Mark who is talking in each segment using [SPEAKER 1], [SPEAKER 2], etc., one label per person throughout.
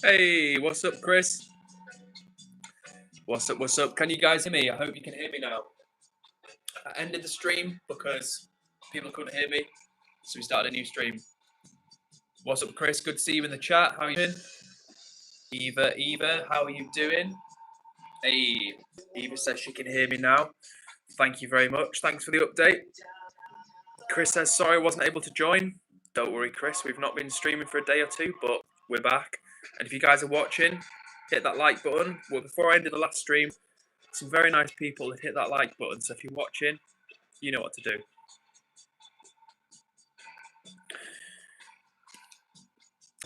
[SPEAKER 1] Hey, what's up, Chris? What's up? What's up? Can you guys hear me? I hope you can hear me now. I ended the stream because people couldn't hear me, so we started a new stream. What's up, Chris? Good to see you in the chat. How are you doing? Eva, how are you doing? Hey, Eva says she can hear me now. Thank you very much. Thanks for the update. Chris says, sorry I wasn't able to join. Don't worry, Chris. We've not been streaming for a day or two, but we're back. And if you guys are watching, hit that like button. Well, before I ended the last stream, some very nice people that hit that like button. So if you're watching, you know what to do.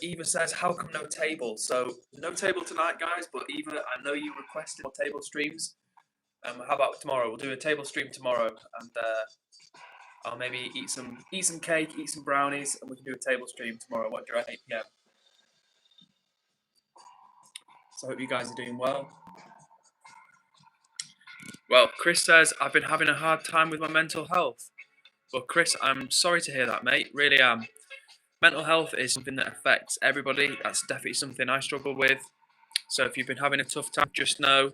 [SPEAKER 1] Eva says, how come no table? So no table tonight, guys, but Eva, I know you requested more table streams. How about tomorrow? We'll do a table stream tomorrow, and I'll maybe eat some cake, eat some brownies, and we can do a table stream tomorrow. What do you reckon? 8 p.m. So I hope you guys are doing well. Well, Chris says, I've been having a hard time with my mental health. Well, Chris, I'm sorry to hear that, mate. Really am. Mental health is something that affects everybody. That's definitely something I struggle with. So if you've been having a tough time, just know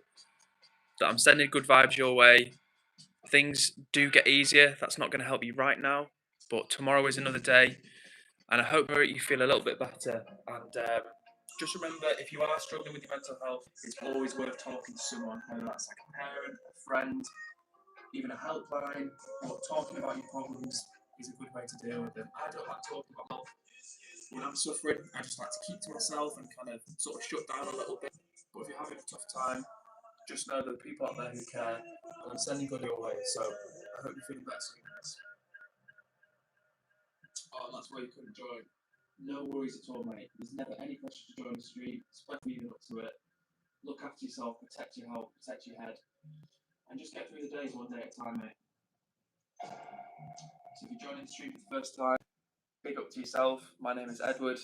[SPEAKER 1] that I'm sending good vibes your way. Things do get easier. That's not going to help you right now, but tomorrow is another day. And I hope you feel a little bit better. And just remember, if you are struggling with your mental health, it's always worth talking to someone, whether that's like a parent, a friend, even a helpline, or talking about your problems is a good way to deal with them. I don't like talking about health when I'm suffering. I just like to keep to myself and kind of sort of shut down a little bit. But if you're having a tough time, just know there are people out there who care, and I'm sending good your way. So I hope you're feeling better soon, guys. Oh, that's why you couldn't join. No worries at all, mate. There's never any pressure to join the stream. Spend leading up to it. Look after yourself, protect your health, protect your head, and just get through the days one day at a time, mate. So if you're joining the stream for the first time, big up to yourself. My name is Edward.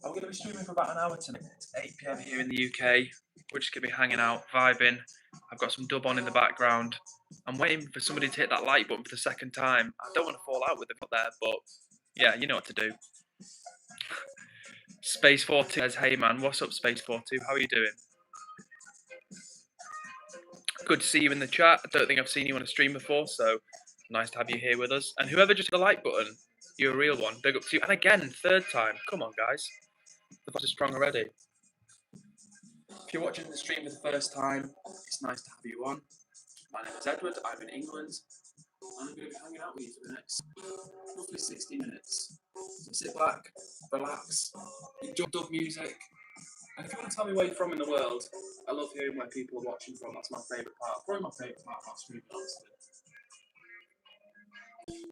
[SPEAKER 1] I'm going to be streaming for about an hour tonight. It's 8 p.m. here in the UK. We're just going to be hanging out, vibing. I've got some dub on in the background. I'm waiting for somebody to hit that like button for the second time. I don't want to fall out with them up there, but yeah, you know what to do. Space 42 says, hey man, what's up, Space 42? How are you doing? Good to see you in the chat. I don't think I've seen you on a stream before, so nice to have you here with us. And whoever just hit the like button, you're a real one. Big up to you. And again, third time. Come on, guys. The voice is strong already. If you're watching the stream for the first time, it's nice to have you on. My name is Edward. I'm in England. And I'm going to be hanging out with you for the next roughly 60 minutes. So sit back, relax, enjoy dub music. And if you want to tell me where you're from in the world, I love hearing where people are watching from. That's my favourite part. Probably my favourite part about streaming, honestly.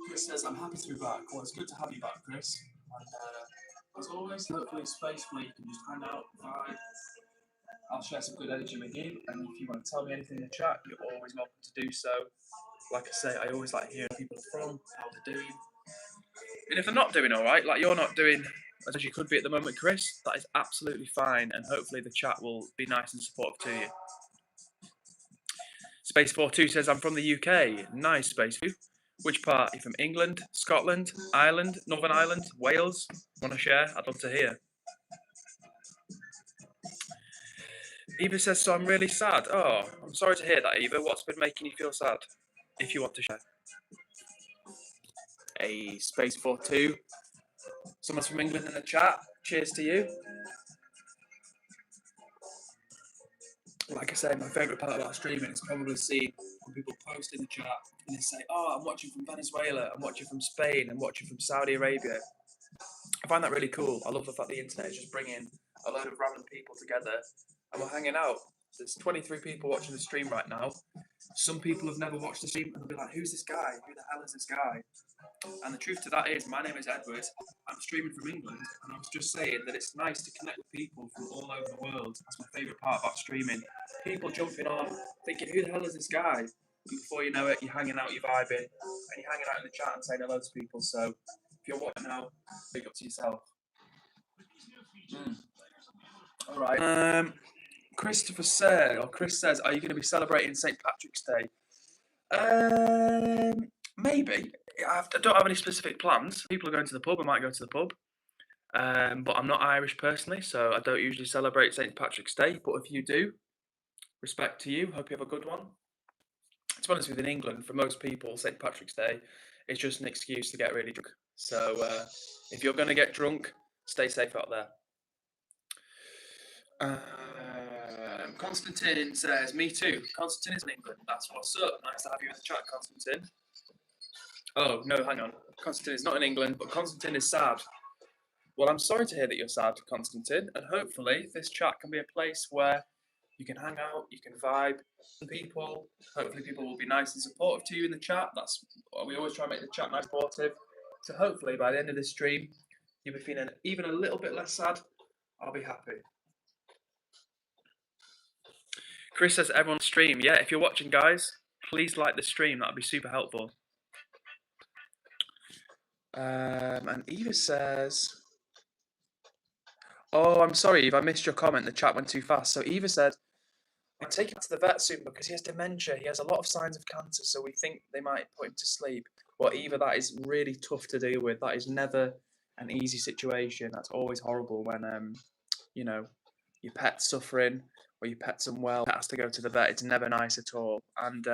[SPEAKER 1] Chris says, I'm happy to be back. Well, it's good to have you back, Chris. And as always, hopefully a space where you can just hang out, vibe. I'll share some good energy with you. And if you want to tell me anything in the chat, you're always welcome to do so. Like I say, I always like hearing people from, how they're doing. And if they're not doing all right, like you're not doing as you could be at the moment, Chris, that is absolutely fine. And hopefully the chat will be nice and supportive to you. Space 42 says, I'm from the UK. Nice, Space 2. Which part? Are you from England, Scotland, Ireland, Northern Ireland, Wales? Want to share? I'd love to hear. Eva says, so I'm really sad. Oh, I'm sorry to hear that, Eva. What's been making you feel sad? If you want to share. A Space 42. Someone's from England in the chat. Cheers to you. Like I say, my favourite part about streaming is probably seeing when people post in the chat and they say, oh, I'm watching from Venezuela, I'm watching from Spain, I'm watching from Saudi Arabia. I find that really cool. I love the fact the internet is just bringing a load of random people together and we're hanging out. There's 23 people watching the stream right now. Some people have never watched the stream and they'll be like, who's this guy? Who the hell is this guy? And the truth to that is, my name is Edward. I'm streaming from England, and I was just saying that it's nice to connect with people from all over the world. That's my favourite part about streaming. People jumping on, thinking, who the hell is this guy? And before you know it, you're hanging out, you're vibing, and you're hanging out in the chat and saying hello to people. So if you're watching now, big up to yourself. All right. Chris says, are you going to be celebrating St. Patrick's Day? Maybe. I don't have any specific plans. People are going to the pub. I might go to the pub. But I'm not Irish personally, so I don't usually celebrate St. Patrick's Day. But if you do, respect to you. Hope you have a good one. To be honest with you, in England, for most people, St. Patrick's Day is just an excuse to get really drunk. So if you're going to get drunk, stay safe out there. Constantine says, me too. Constantine is in England. That's what's up. Nice to have you in the chat, Constantine. Oh, no, hang on. Constantine is not in England, but Constantine is sad. Well, I'm sorry to hear that you're sad, Constantine, and hopefully this chat can be a place where you can hang out, you can vibe with people. Hopefully people will be nice and supportive to you in the chat. That's we always try and make the chat nice and supportive. So hopefully by the end of this stream, you'll be feeling even a little bit less sad. I'll be happy. Chris says everyone stream. Yeah, if you're watching, guys, please like the stream. That'd be super helpful. And Eva says, oh, I'm sorry, Eva, I missed your comment. The chat went too fast. So Eva said, I'll take him to the vet soon because he has dementia. He has a lot of signs of cancer, so we think they might put him to sleep. Well, Eva, that is really tough to deal with. That is never an easy situation. That's always horrible when, you know, your pet's suffering or your pet's unwell, pet has to go to the vet. It's never nice at all. And,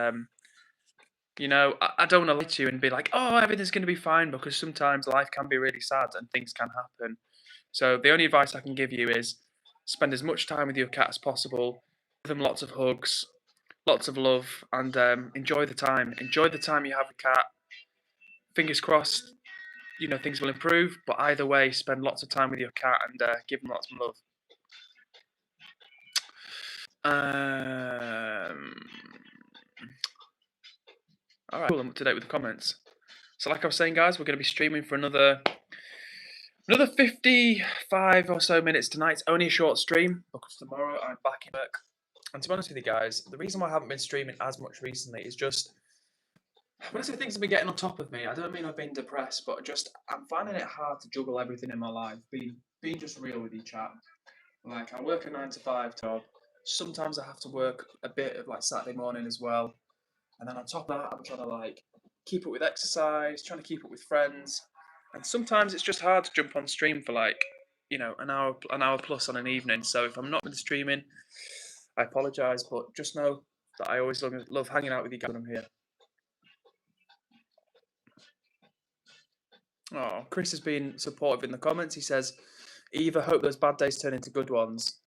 [SPEAKER 1] you know, I don't want to lie to you and be like, oh, everything's going to be fine, because sometimes life can be really sad and things can happen. So the only advice I can give you is spend as much time with your cat as possible. Give them lots of hugs, lots of love, and enjoy the time. Enjoy the time you have with cat. Fingers crossed, you know, things will improve. But either way, spend lots of time with your cat and give them lots of love. All right, cool. I'm up to date with the comments. So, like I was saying, guys, we're going to be streaming for another 55 or so minutes tonight. It's only a short stream because tomorrow I'm back in work. And to be honest with you guys, the reason why I haven't been streaming as much recently is just, when I say things have been getting on top of me, I don't mean I've been depressed, but just I'm finding it hard to juggle everything in my life. Being just real with you, chat. Like, I work a 9 to 5 job. Sometimes I have to work a bit of like Saturday morning as well. And then on top of that, I'm trying to like keep up with exercise, trying to keep up with friends. And sometimes it's just hard to jump on stream for like, you know, an hour plus on an evening. So if I'm not with the streaming, I apologise, but just know that I always love hanging out with you guys when I'm here. Oh, Chris has been supportive in the comments. He says, Eva, hope those bad days turn into good ones.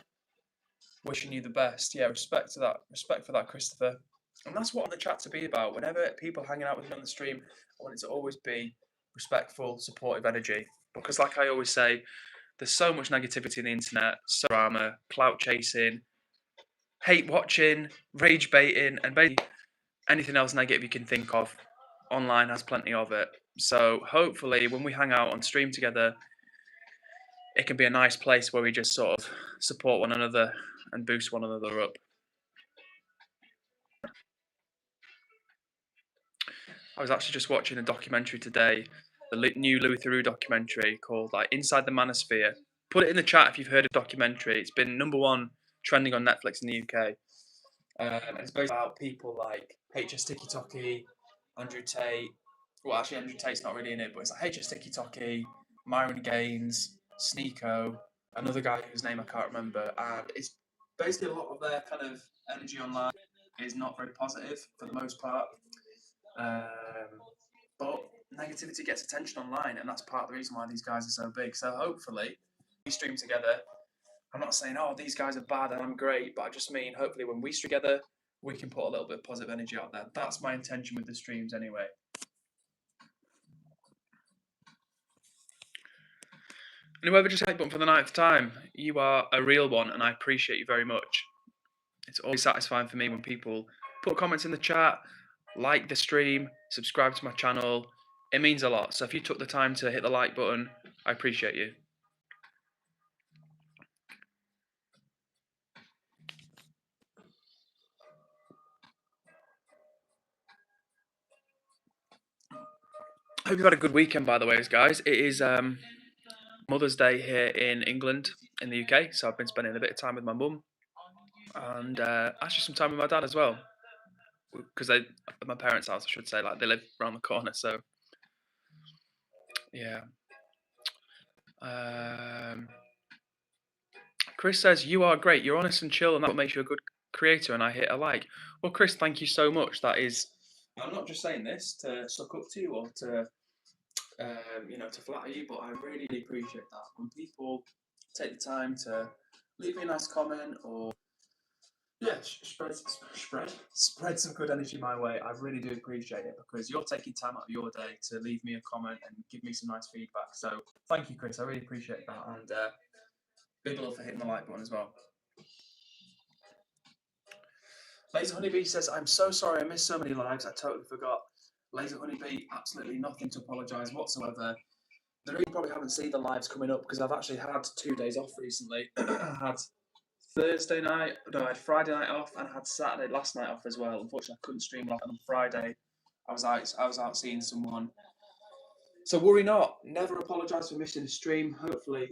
[SPEAKER 1] Wishing you the best. Yeah, respect to that. Respect for that, Christopher. And that's what the chat to be about. Whenever people hanging out with me on the stream, I want it to always be respectful, supportive energy. Because like I always say, there's so much negativity in the internet, so drama, clout chasing, hate watching, rage baiting, and basically anything else negative you can think of. Online has plenty of it. So hopefully when we hang out on stream together, it can be a nice place where we just sort of support one another and boost one another up. I was actually just watching a documentary today, the new Louis Theroux documentary called like Inside the Manosphere. Put it in the chat if you've heard of the documentary. It's been #1 trending on Netflix in the UK. And it's based about people like HS Tiki Toki, Andrew Tate. Well, actually, Andrew Tate's not really in it, but it's like HS Tiki Toki, Myron Gaines, Sneeko, another guy whose name I can't remember. And it's basically a lot of their kind of energy online is not very positive for the most part. But negativity gets attention online, and that's part of the reason why these guys are so big. So hopefully, we stream together. I'm not saying, oh, these guys are bad and I'm great, but I just mean hopefully when we stream together, we can put a little bit of positive energy out there. That's my intention with the streams anyway. And whoever just hit button for the 9th time, you are a real one, and I appreciate you very much. It's always satisfying for me when people put comments in the chat, like the stream, subscribe to my channel. It means a lot. So if you took the time to hit the like button, I appreciate you. I hope you've had a good weekend, by the way, guys. It is Mother's Day here in England, in the UK, so I've been spending a bit of time with my mum, and actually some time with my dad as well, because my parents' house, I should say, like they live around the corner, so yeah. Um, Chris says, you are great. You're honest and chill, and that makes you a good creator. And I hit a like. Well, Chris, thank you so much. That is, I'm not just saying this to suck up to you or to, to flatter you, but I really appreciate that. When people take the time to leave me a nice comment or, yeah, spread some good energy my way, I really do appreciate it because you're taking time out of your day to leave me a comment and give me some nice feedback. So thank you, Chris. I really appreciate that. And big love for hitting the like button as well. Laser Honeybee says, I'm so sorry I missed so many lives. I totally forgot. Laser Honeybee, absolutely nothing to apologise whatsoever. The reason you probably haven't seen the lives coming up because I've actually had 2 days off recently. I had Thursday night, no, I had Friday night off and I had Saturday last night off as well. Unfortunately, I couldn't stream live, and on Friday I was out seeing someone. So worry not. Never apologise for missing a stream. Hopefully,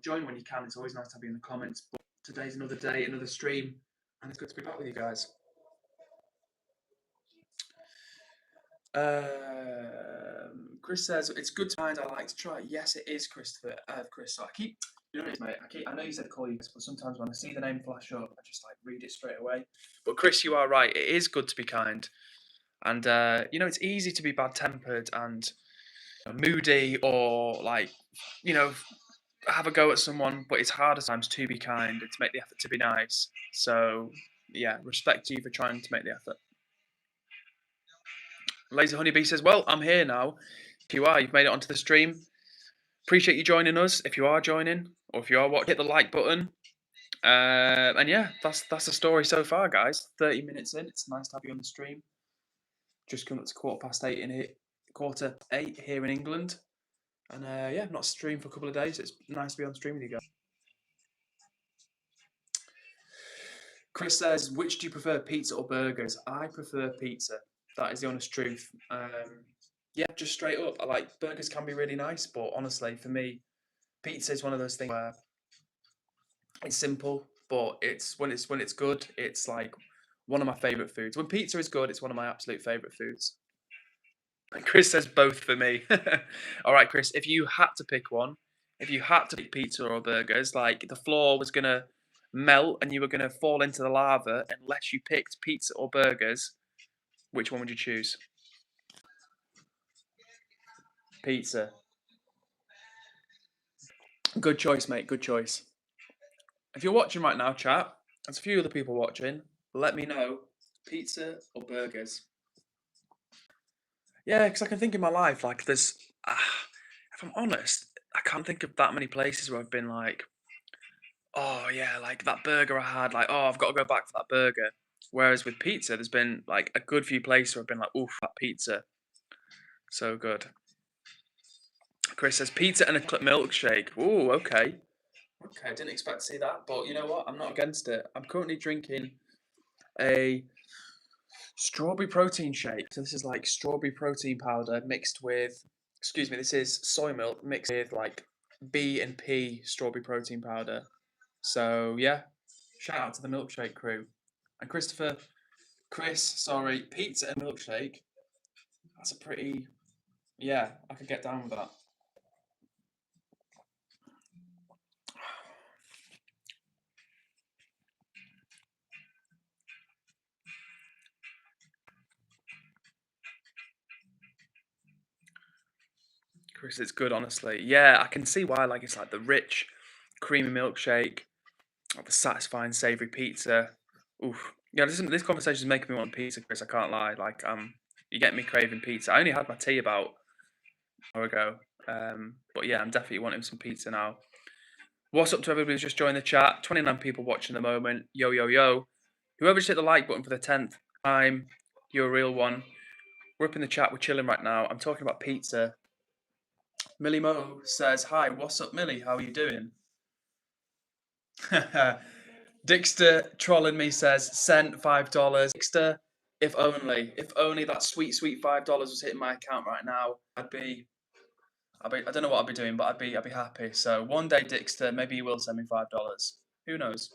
[SPEAKER 1] join when you can. It's always nice to have you in the comments. But today's another day, another stream, and it's good to be back with you guys. Chris says it's good to find. I like to try. Yes, it is, Christopher. Chris. So I keep, mate. I know you said call you, but sometimes when I see the name flash up, I just read it straight away. But Chris, you are right. It is good to be kind, and it's easy to be bad-tempered and moody or have a go at someone, but it's harder sometimes to be kind and to make the effort to be nice. So yeah, respect to you for trying to make the effort. Laser Honeybee says, well, I'm here now. If you are, you've made it onto the stream. Appreciate you joining us. If you are joining, or if you are watching, hit the like button. And yeah, that's the story so far, guys. 30 minutes in. It's nice to have you on the stream. Just coming up to 8:15 here in England. And yeah, I've not streamed for a couple of days. It's nice to be on stream with you guys. Chris says, which do you prefer, pizza or burgers? I prefer pizza. That is the honest truth. Yeah, just straight up. Burgers can be really nice, but honestly, for me, pizza is one of those things where it's simple, but when it's good, it's one of my favorite foods. When pizza is good, it's one of my absolute favorite foods. And Chris says both for me. All right, Chris, if you had to pick one, if you had to pick pizza or burgers, the floor was gonna melt and you were gonna fall into the lava unless you picked pizza or burgers, which one would you choose? Pizza. Good choice, mate. Good choice. If you're watching right now, chat, there's a few other people watching. Let me know, pizza or burgers. Yeah, because I can think in my life, there's, if I'm honest, I can't think of that many places where I've been oh yeah, that burger I had, oh, I've got to go back for that burger. Whereas with pizza, there's been a good few places where I've been oof, that pizza, so good. Chris says pizza and a milkshake. Ooh, okay. Okay, I didn't expect to see that, but you know what? I'm not against it. I'm currently drinking a strawberry protein shake. So this is strawberry protein powder mixed with, excuse me, this is soy milk mixed with B and P strawberry protein powder. So yeah, shout out to the milkshake crew. And Chris, sorry, pizza and milkshake. That's a pretty, yeah, I could get down with that. Chris, it's good, honestly. Yeah, I can see why. It's the rich, creamy milkshake, the satisfying savoury pizza. Oof. Yeah, this conversation is making me want pizza, Chris. I can't lie. You get me craving pizza. I only had my tea about an hour ago. But yeah, I'm definitely wanting some pizza now. What's up to everybody who's just joined the chat? 29 people watching at the moment. Yo, yo, yo. Whoever just hit the like button for the 10th time, you're a real one. We're up in the chat. We're chilling right now. I'm talking about pizza. Millie Mo says, hi, what's up, Millie? How are you doing? Dixter trolling me says, sent $5. Dixter, if only that sweet $5 was hitting my account right now, I don't know what I'd be doing, but I'd be happy. So one day, Dixter, maybe you will send me $5. Who knows?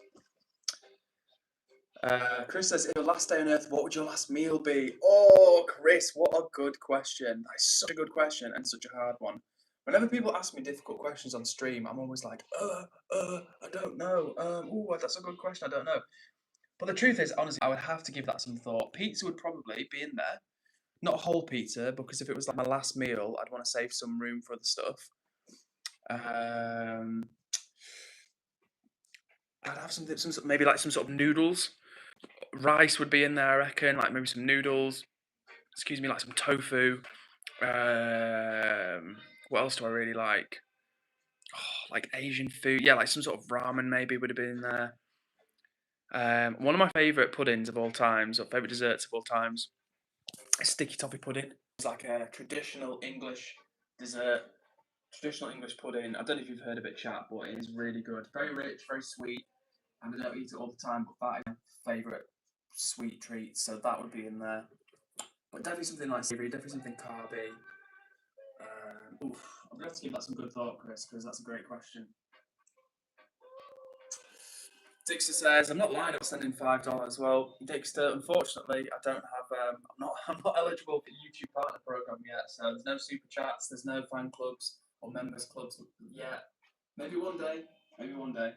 [SPEAKER 1] Chris says, if your last day on Earth, what would your last meal be? Oh, Chris, what a good question. That's such a good question and such a hard one. Whenever people ask me difficult questions on stream, I'm always like, I don't know. Oh, that's a good question. I don't know. But the truth is, honestly, I would have to give that some thought. Pizza would probably be in there. Not a whole pizza, because if it was like my last meal, I'd want to save some room for other stuff. I'd have maybe like some sort of noodles. Rice would be in there, I reckon. Like maybe some noodles. Excuse me, like some tofu. What else do I really like? Oh, like Asian food. Yeah, like some sort of ramen maybe would have been in there. One of my favourite puddings of all times, or favourite desserts of all times, is sticky toffee pudding. It's like a traditional English dessert, traditional English pudding. I don't know if you've heard of it, chat, but it is really good. Very rich, very sweet, and I don't eat it all the time, but that is my favourite sweet treat, so that would be in there. But definitely something like savoury, definitely something carby. I'm going to have to give that some good thought, Chris, because that's a great question. Dixter says, "I'm not lying about sending $5." Well, Dixter, unfortunately, I don't have. I'm not eligible for the YouTube partner program yet, so there's no super chats, there's no fan clubs or members clubs yet. Maybe one day. Maybe one day.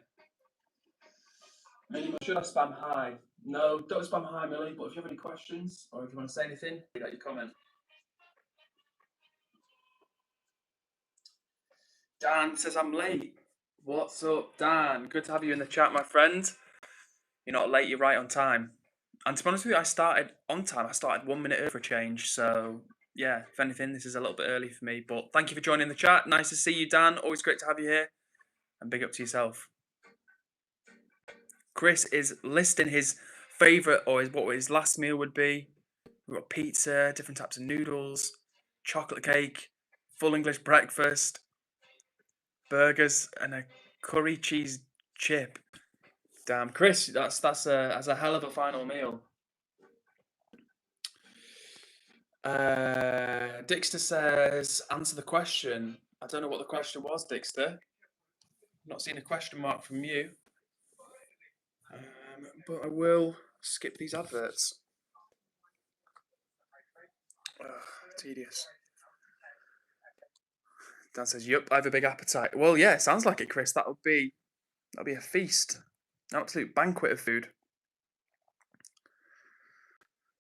[SPEAKER 1] Millie, should I spam hi? No, don't spam hi, Millie. But if you have any questions or if you want to say anything, you got your comment. Dan says I'm late. What's up, Dan? Good to have you in the chat, my friend. You're not late, you're right on time. And to be honest with you, I started on time. I started 1 minute early for a change. So, yeah, if anything, this is a little bit early for me. But thank you for joining the chat. Nice to see you, Dan. Always great to have you here. And big up to yourself. Chris is listing his favourite, or what his last meal would be. We've got pizza, different types of noodles, chocolate cake, full English breakfast, burgers, and a curry cheese chip. Damn, Chris, that's a hell of a final meal. Dixter says, answer the question. I don't know what the question was, Dixter. Not seen a question mark from you. But I will skip these adverts. Tedious. Dan says, "Yup, I have a big appetite." Well, yeah, sounds like it, Chris. That'll be a feast, an absolute banquet of food.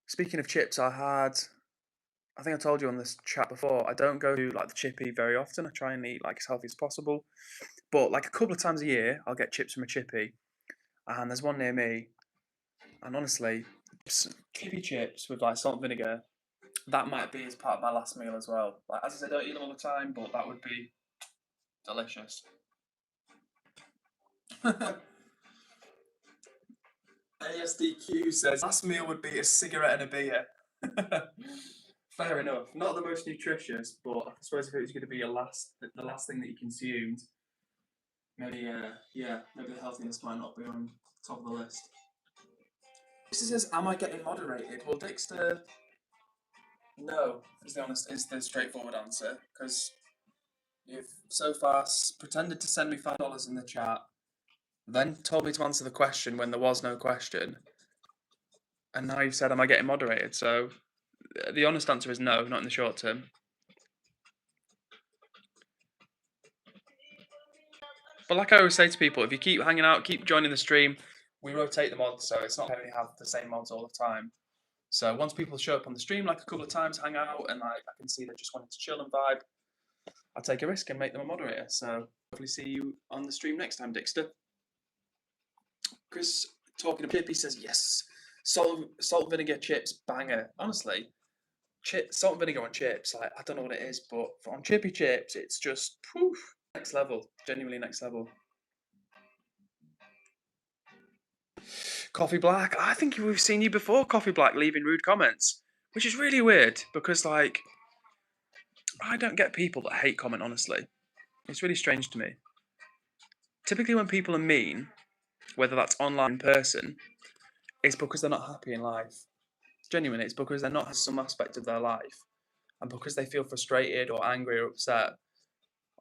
[SPEAKER 1] Speaking of chips, I think I told you on this chat before, I don't go to like the chippy very often. I try and eat like as healthy as possible. But like a couple of times a year, I'll get chips from a chippy. And there's one near me. And honestly, chippy chips with like salt and vinegar, that might be as part of my last meal as well. Like as I said, I don't eat them all the time, but that would be delicious. ASDQ says last meal would be a cigarette and a beer. Fair enough. Not the most nutritious, but I suppose if it was going to be the last thing that you consumed, maybe maybe the healthiness might not be on top of the list. Dixter says, "Am I getting moderated?" Well, Dixter, no, is the straightforward answer, because you've so far pretended to send me $5 in the chat, then told me to answer the question when there was no question, and now you've said, "Am I getting moderated?" So the honest answer is no, not in the short term. But like I always say to people, if you keep hanging out, keep joining the stream, we rotate the mods, so it's not going to have the same mods all the time. So once people show up on the stream like a couple of times, hang out, and like I can see they just wanted to chill and vibe, I'll take a risk and make them a moderator. So hopefully see you on the stream next time, Dixter. Chris talking to Chippy says yes. Salt vinegar chips banger. Honestly, salt and vinegar on chips, like I don't know what it is, but on chippy chips, it's just poof, next level. Genuinely next level. Coffee Black, I think we've seen you before, Coffee Black, leaving rude comments, which is really weird because like I don't get people that hate comment. Honestly, it's really strange to me. Typically, when people are mean, whether that's online or in person, it's because they're not happy in life. Genuinely, it's because they're not in some aspect of their life, and because they feel frustrated or angry or upset.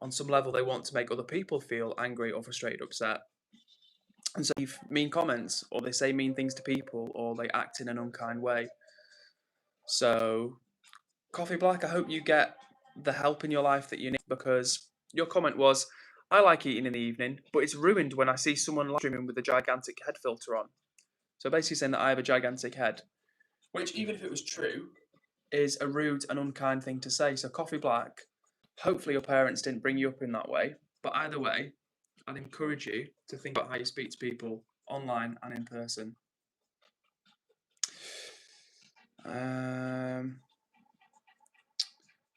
[SPEAKER 1] On some level, they want to make other people feel angry or frustrated or upset. And so leave mean comments, or they say mean things to people, or they act in an unkind way. So, Coffee Black, I hope you get the help in your life that you need, because your comment was, I like eating in the evening, but it's ruined when I see someone live streaming with a gigantic head filter on. So basically saying that I have a gigantic head, which, even if it was true, is a rude and unkind thing to say. So Coffee Black, hopefully your parents didn't bring you up in that way. But either way, I'd encourage you to think about how you speak to people online and in person.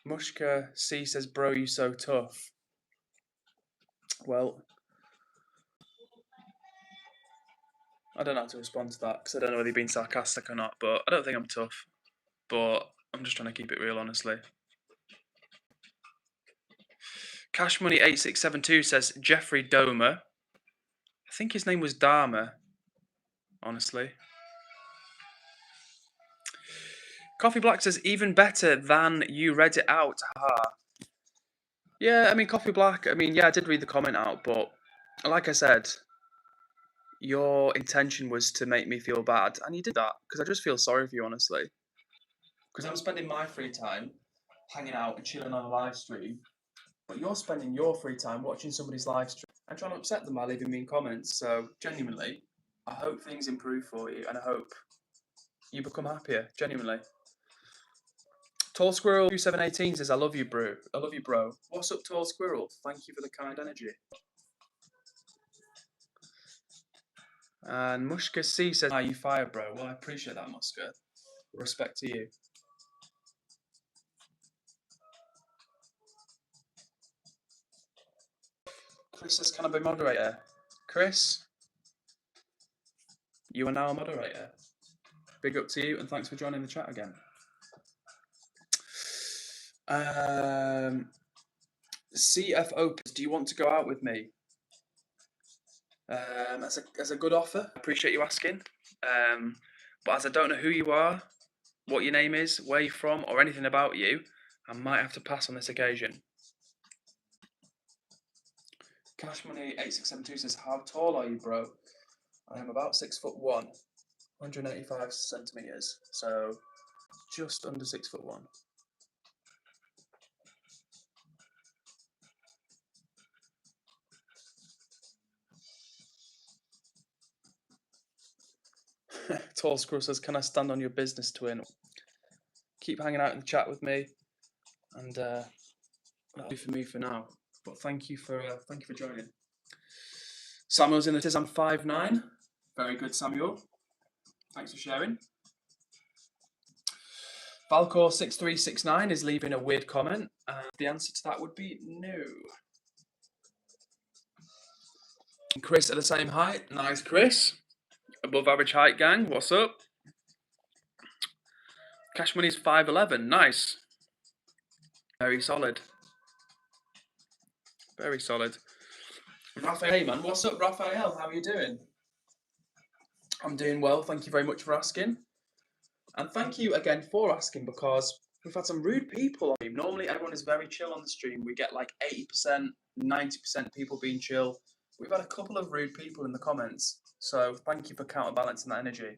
[SPEAKER 1] Mushka C says, bro, you so tough. Well, I don't know how to respond to that, because I don't know whether you're being sarcastic or not, but I don't think I'm tough. But I'm just trying to keep it real, honestly. Cash Money 8672 says, Jeffrey Domer. I think his name was Dharma, honestly. Coffee Black says, even better than you read it out. Ha. Yeah, I mean, Coffee Black, I mean, yeah, I did read the comment out, but like I said, your intention was to make me feel bad, and you did that, because I just feel sorry for you, honestly. Because I'm spending my free time hanging out and chilling on a live stream, but you're spending your free time watching somebody's live stream and trying to upset them by leaving mean comments. So, genuinely, I hope things improve for you, and I hope you become happier, genuinely. Tall Squirrel 2718 says, I love you, bro. I love you, bro. What's up, Tall Squirrel? Thank you for the kind energy. And Mushka C says, you fire, bro. Well, I appreciate that, Mushka. Respect to you. Chris says, can I be moderator? Chris, you are now a moderator. Big up to you, and thanks for joining the chat again. CFO, do you want to go out with me? That's a good offer. I appreciate you asking. But as I don't know who you are, what your name is, where you're from, or anything about you, I might have to pass on this occasion. Cash Money 8672 says, how tall are you, bro? I am about 6'1", 185 centimeters, so just under 6'1". Tall Screw says, can I stand on your business, twin? Keep hanging out in the chat with me, and that'll do for me for now. But thank you for joining. Samuel's in the says, I'm 5'9". Very good, Samuel. Thanks for sharing. Valcor6369 is leaving a weird comment, and the answer to that would be no. Chris at the same height. Nice, Chris. Above average height, gang. What's up? Cash Money's 5'11". Nice. Very solid. Very solid. Raphael, hey man, what's up, Raphael? How are you doing? I'm doing well. Thank you very much for asking. And thank you again for asking, because we've had some rude people on stream. Normally, everyone is very chill on the stream. We get like 80%, 90% people being chill. We've had a couple of rude people in the comments. So thank you for counterbalancing that energy.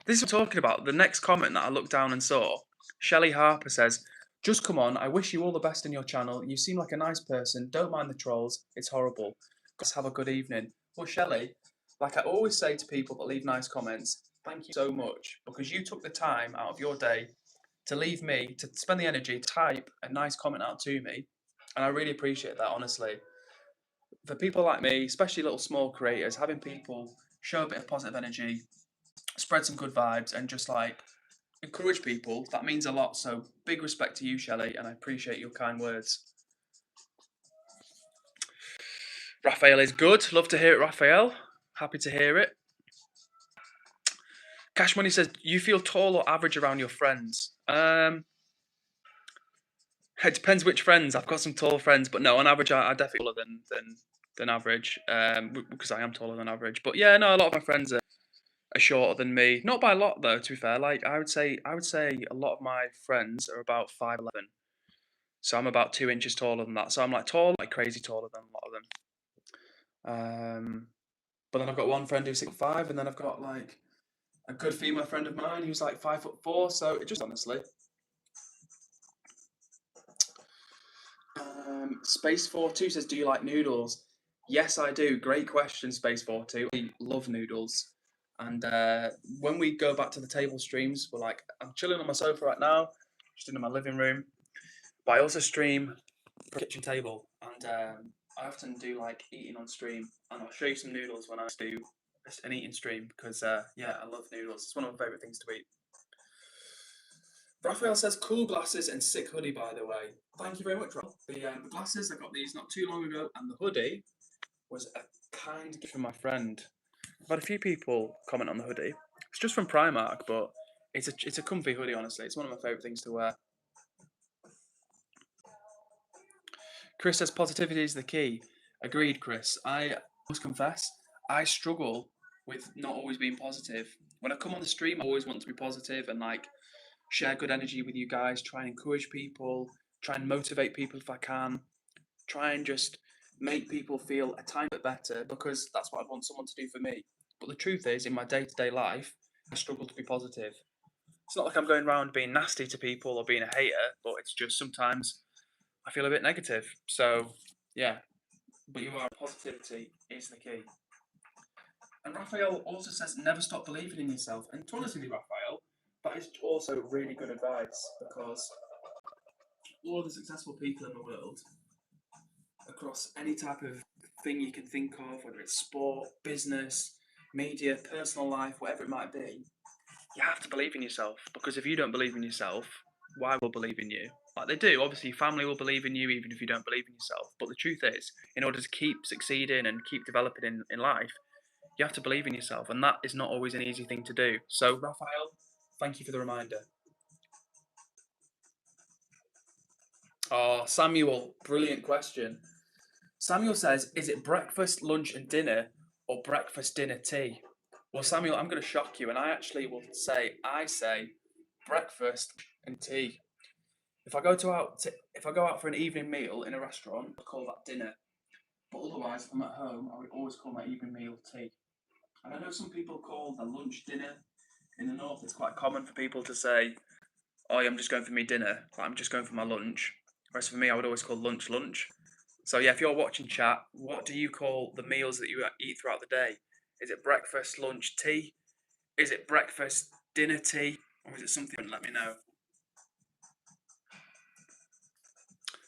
[SPEAKER 1] This is what I'm talking about. The next comment that I looked down and saw, Shelley Harper says, just come on, I wish you all the best in your channel. You seem like a nice person. Don't mind the trolls. It's horrible. Let's have a good evening. Well, Shelley, like I always say to people that leave nice comments, thank you so much, because you took the time out of your day to leave me, to spend the energy to type a nice comment out to me. And I really appreciate that, honestly. For people like me, especially little small creators, having people show a bit of positive energy, spread some good vibes, and just like encourage people, that means a lot. So big respect to you, Shelley, and I appreciate your kind words. Raphael is good. Love to hear it, Raphael. Happy to hear it. Cash Money says, you feel tall or average around your friends? It depends which friends. I've got some tall friends, but no, on average, I definitely taller than average, because I am taller than average. But yeah, no, a lot of my friends are shorter than me. Not by a lot, though, to be fair. Like, I would say a lot of my friends are about 5'11". So I'm about 2 inches taller than that. So I'm like tall, like crazy taller than a lot of them. But then I've got one friend who's 6'5", and then I've got like a good female friend of mine who's like 5'4", so it just honestly. Space42 says, do you like noodles? Yes, I do. Great question, Space42. I love noodles. And when we go back to the table streams, we're like, I'm chilling on my sofa right now, just in my living room. But I also stream from the kitchen table, and I often do like eating on stream. And I'll show you some noodles when I do an eating stream because, yeah, I love noodles. It's one of my favourite things to eat. Raphael says, cool glasses and sick hoodie, by the way. Thank you very much, Rob. The glasses, I got these not too long ago, and the hoodie was a kind gift from my friend. I've had a few people comment on the hoodie. It's just from Primark, but it's a comfy hoodie, honestly. It's one of my favourite things to wear. Chris says, positivity is the key. Agreed, Chris. I must confess, I struggle with not always being positive. When I come on the stream, I always want to be positive and like share good energy with you guys, try and encourage people, try and motivate people if I can, try and just make people feel a tiny bit better because that's what I want someone to do for me. But the truth is, in my day-to-day life, I struggle to be positive. It's not like I'm going around being nasty to people or being a hater, but it's just sometimes I feel a bit negative. So, yeah, but you are, positivity is the key. And Raphael also says, never stop believing in yourself. And to honestly, Raphael, that is also really good advice because all the successful people in the world, across any type of thing you can think of, whether it's sport, business, media, personal life, whatever it might be, you have to believe in yourself. Because if you don't believe in yourself, why will believe in you? Like they do, obviously, your family will believe in you even if you don't believe in yourself. But the truth is, in order to keep succeeding and keep developing in life, you have to believe in yourself, and that is not always an easy thing to do. So, Raphael, thank you for the reminder. Oh, Samuel, brilliant question. Samuel says, is it breakfast, lunch, and dinner, or breakfast, dinner, tea? Well, Samuel, I'm going to shock you, and I actually will say, I say breakfast and tea. If I go out for an evening meal in a restaurant, I call that dinner. But otherwise, if I'm at home, I would always call my evening meal tea. And I know some people call the lunch dinner. In the north, it's quite common for people to say, "Oh, I'm just going for my dinner. Like, I'm just going for my lunch." Whereas for me, I would always call lunch lunch. So yeah, if you're watching chat, what do you call the meals that you eat throughout the day? Is it breakfast, lunch, tea? Is it breakfast, dinner, tea? Or is it something? Let me know.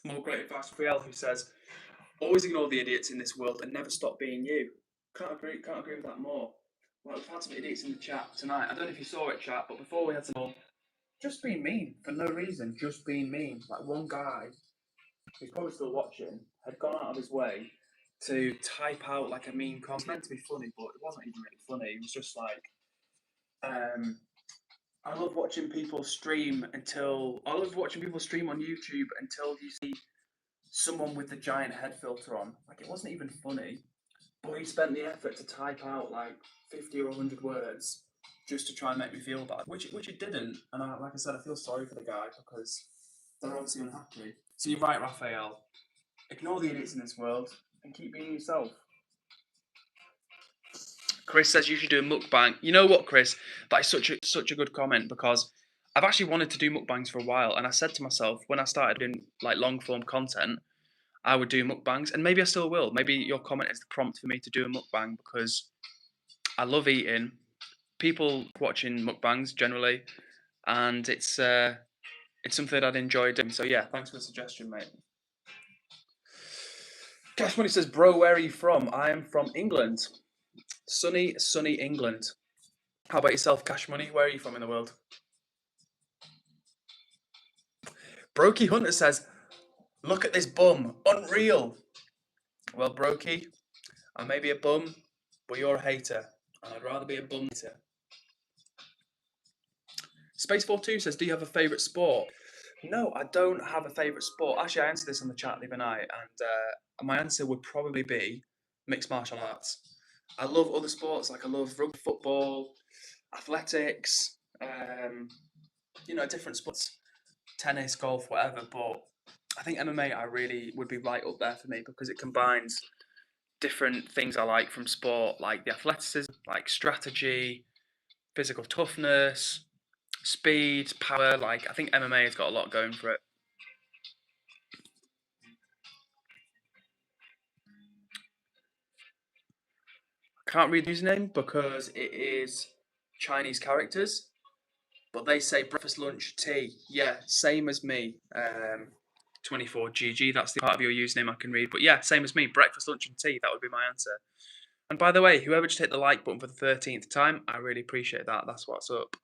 [SPEAKER 1] More great advice for Riel, who says, always ignore the idiots in this world and never stop being you. Can't agree with that more. Well, we've had some idiots in the chat tonight. I don't know if you saw it, chat, but before we had some more just being mean for no reason, just being mean. Like one guy who's probably still watching had gone out of his way to type out like a mean comment. It's meant to be funny, but it wasn't even really funny. It was just like, I love watching people stream on YouTube until you see someone with the giant head filter on. Like it wasn't even funny, but he spent the effort to type out like 50 or 100 words just to try and make me feel bad, which it didn't. And like I said, I feel sorry for the guy because they're obviously unhappy. So you're right, Raphael. Ignore the idiots in this world and keep being yourself. Chris says you should do a mukbang. You know what, Chris? That is such a good comment because I've actually wanted to do mukbangs for a while, and I said to myself when I started doing like long form content, I would do mukbangs, and maybe I still will. Maybe your comment is the prompt for me to do a mukbang because I love eating. People watching mukbangs generally, and it's something that I'd enjoy doing. So yeah, thanks for the suggestion, mate. Cash Money says, bro, where are you from? I am from England. Sunny England. How about yourself, Cash Money? Where are you from in the world? Brokey Hunter says, look at this bum. Unreal. Well, Brokey, I may be a bum, but you're a hater. And I'd rather be a bum hater. Space42 says, do you have a favourite sport? No, I don't have a favourite sport. Actually, I answered this on the chat the other night, and my answer would probably be mixed martial arts. I love other sports, like I love rugby, football, athletics, different sports, tennis, golf, whatever. But I think MMA I really would be right up there for me because it combines different things I like from sport, like the athleticism, like strategy, physical toughness, speed, power. Like, I think MMA has got a lot going for it. I can't read the username because it is Chinese characters, but they say breakfast, lunch, tea. Yeah, same as me. 24GG, that's the part of your username I can read. But yeah, same as me. Breakfast, lunch, and tea. That would be my answer. And by the way, whoever just hit the like button for the 13th time, I really appreciate that. That's what's up.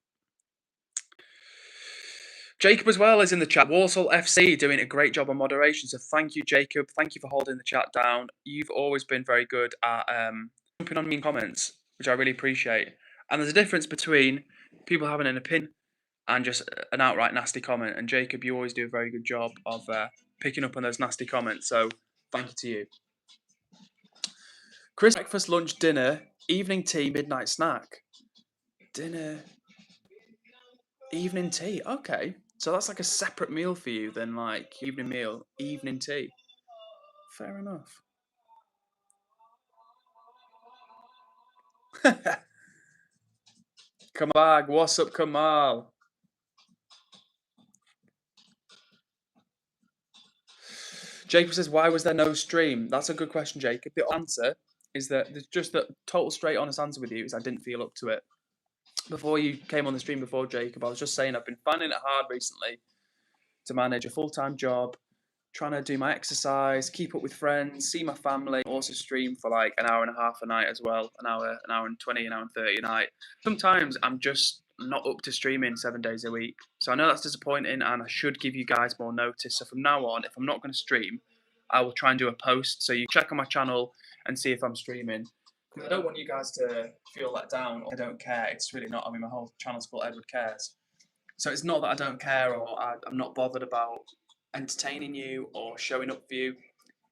[SPEAKER 1] Jacob as well is in the chat. Walsall FC doing a great job on moderation. So thank you, Jacob. Thank you for holding the chat down. You've always been very good at jumping on me in comments, which I really appreciate. And there's a difference between people having an opinion and just an outright nasty comment. And Jacob, you always do a very good job of picking up on those nasty comments. So thank you to you. Chris, breakfast, lunch, dinner, evening tea, midnight snack. Dinner, evening tea. Okay. So that's like a separate meal for you than like evening meal, evening tea. Fair enough. Kamal, what's up, Kamal? Jacob says, why was there no stream? That's a good question, Jacob. The answer is that there's just the total straight honest answer with you is I didn't feel up to it. Before you came on the stream before, Jacob, I was just saying I've been finding it hard recently to manage a full-time job, trying to do my exercise, keep up with friends, see my family, also stream for like an hour and a half a night as well, an hour and 20, an hour and 30 a night. Sometimes I'm just not up to streaming 7 days a week. So I know that's disappointing and I should give you guys more notice. So from now on, if I'm not going to stream, I will try and do a post. So you check on my channel and see if I'm streaming. I don't want you guys to feel let down or I don't care. It's really not. I mean, my whole channel's called EdwardCares. So it's not that I don't care or I'm not bothered about entertaining you or showing up for you.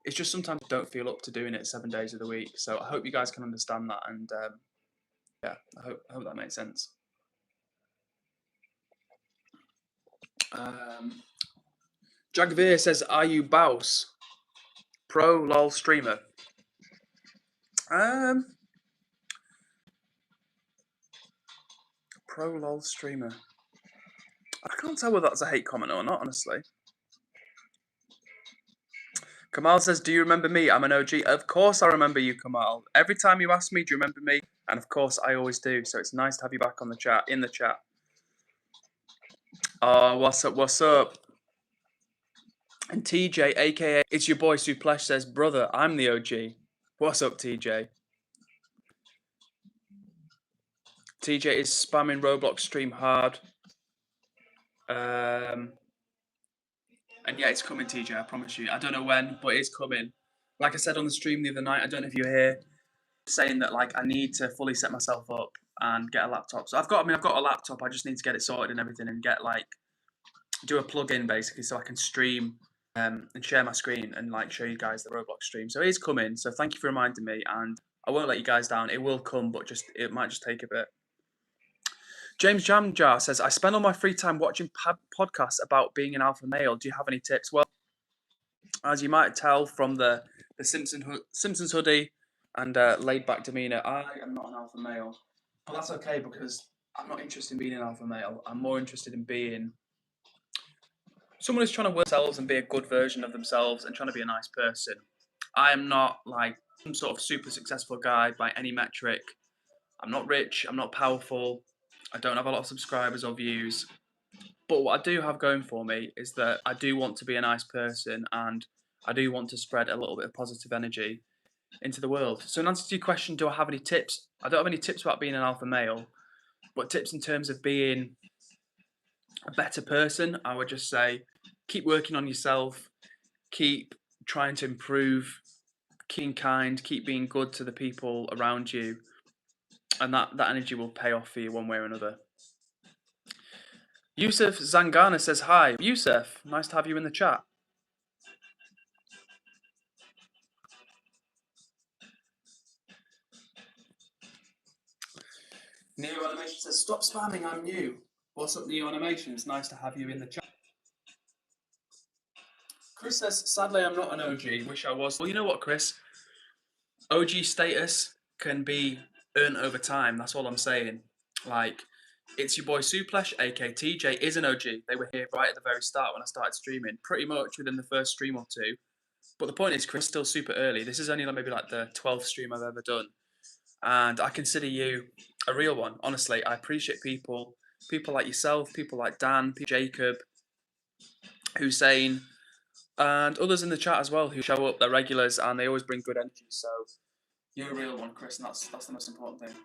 [SPEAKER 1] It's just sometimes I don't feel up to doing it 7 days of the week. So I hope you guys can understand that. And yeah, I hope that makes sense. Jagveer says, are you Bouse? Pro lol streamer. Pro lol streamer. I can't tell whether that's a hate comment or not, honestly. Kamal says, do you remember me? I'm an OG. Of course I remember you, Kamal. Every time you ask me, do you remember me? And of course I always do. So it's nice to have you back on the chat, in the chat. Oh, what's up, what's up? And TJ, aka it's your boy Suplesh, says, brother, I'm the OG. What's up, TJ? TJ is spamming Roblox stream hard. And yeah, it's coming, TJ, I promise you. I don't know when, but it's coming. Like I said on the stream the other night, I don't know if you're here, saying that like I need to fully set myself up and get a laptop. So I've got a laptop, I just need to get it sorted and everything and get like, do a plug-in basically so I can stream and share my screen and like show you guys the Roblox stream. So it is coming. So thank you for reminding me, and I won't let you guys down. It will come, but it might just take a bit. James Jamjar says, I spend all my free time watching podcasts about being an alpha male. Do you have any tips? Well, as you might tell from the Simpsons hoodie and laid back demeanour, I am not an alpha male. But that's okay because I'm not interested in being an alpha male. I'm more interested in being someone who's trying to work themselves and be a good version of themselves and trying to be a nice person. I am not like some sort of super successful guy by any metric. I'm not rich, I'm not powerful, I don't have a lot of subscribers or views. But what I do have going for me is that I do want to be a nice person and I do want to spread a little bit of positive energy into the world. So in answer to your question, do I have any tips? I don't have any tips about being an alpha male, but tips in terms of being a better person, I would just say keep working on yourself, keep trying to improve, keep kind, keep being good to the people around you, and that energy will pay off for you one way or another. Yusuf Zangana says hi. Yusuf, nice to have you in the chat. Neo Animation says, stop spamming, I'm new. What's up, Neo Animation? It's nice to have you in the chat. Chris says, sadly, I'm not an OG. Wish I was. Well, you know what, Chris? OG status can be earned over time. That's all I'm saying. Like, it's your boy Suplesh, aka TJ, is an OG. They were here right at the very start when I started streaming, pretty much within the first stream or two. But the point is, Chris, still super early. This is only maybe like the 12th stream I've ever done. And I consider you a real one. Honestly, I appreciate people like yourself, people like Dan, Jacob, Hussein, and others in the chat as well who show up. They're regulars and they always bring good energy. So you're a real one, Chris, and that's the most important thing.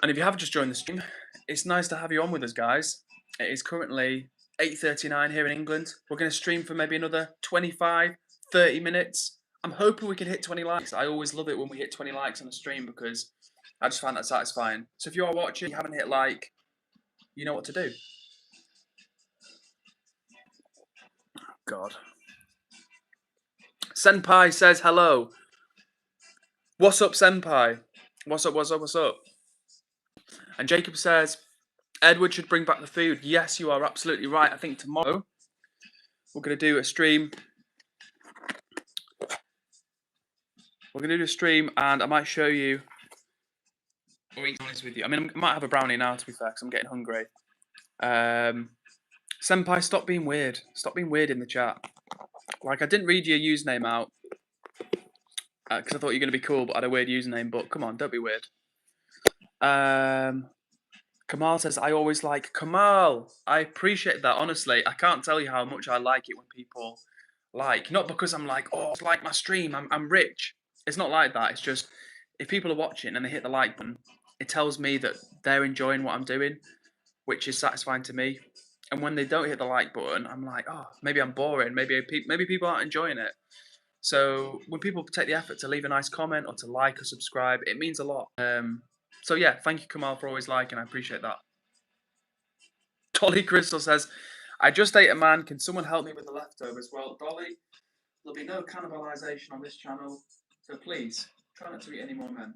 [SPEAKER 1] And if you have just joined the stream, it's nice to have you on with us, guys. It is currently 8:39 here in England. We're going to stream for maybe another 25, 30 minutes. I'm hoping we can hit 20 likes. I always love it when we hit 20 likes on a stream because I just find that satisfying. So if you are watching, you haven't hit like, you know what to do. God. Senpai says hello. What's up, Senpai? What's up, what's up, what's up? And Jacob says, Edward should bring back the food. Yes, you are absolutely right. I think tomorrow we're going to do a stream. We're going to do a stream and I might show you, or be honest with you. I mean, I might have a brownie now, to be fair, because I'm getting hungry. Senpai, stop being weird. Stop being weird in the chat. Like, I didn't read your username out because I thought you were going to be cool, but I had a weird username. But come on, don't be weird. Kamal says, I always like Kamal. I appreciate that, honestly. I can't tell you how much I like it when people like. Not because I'm like, oh, it's like my stream, I'm rich. It's not like that. It's just, if people are watching and they hit the like button, it tells me that they're enjoying what I'm doing, which is satisfying to me. And when they don't hit the like button, I'm like, oh, maybe I'm boring. Maybe people aren't enjoying it. So when people take the effort to leave a nice comment or to like or subscribe, it means a lot. So yeah, thank you, Kamal, for always liking. I appreciate that. Dolly Crystal says, I just ate a man. Can someone help me with the leftovers? Well, Dolly, there'll be no cannibalization on this channel. So please, try not to eat any more men.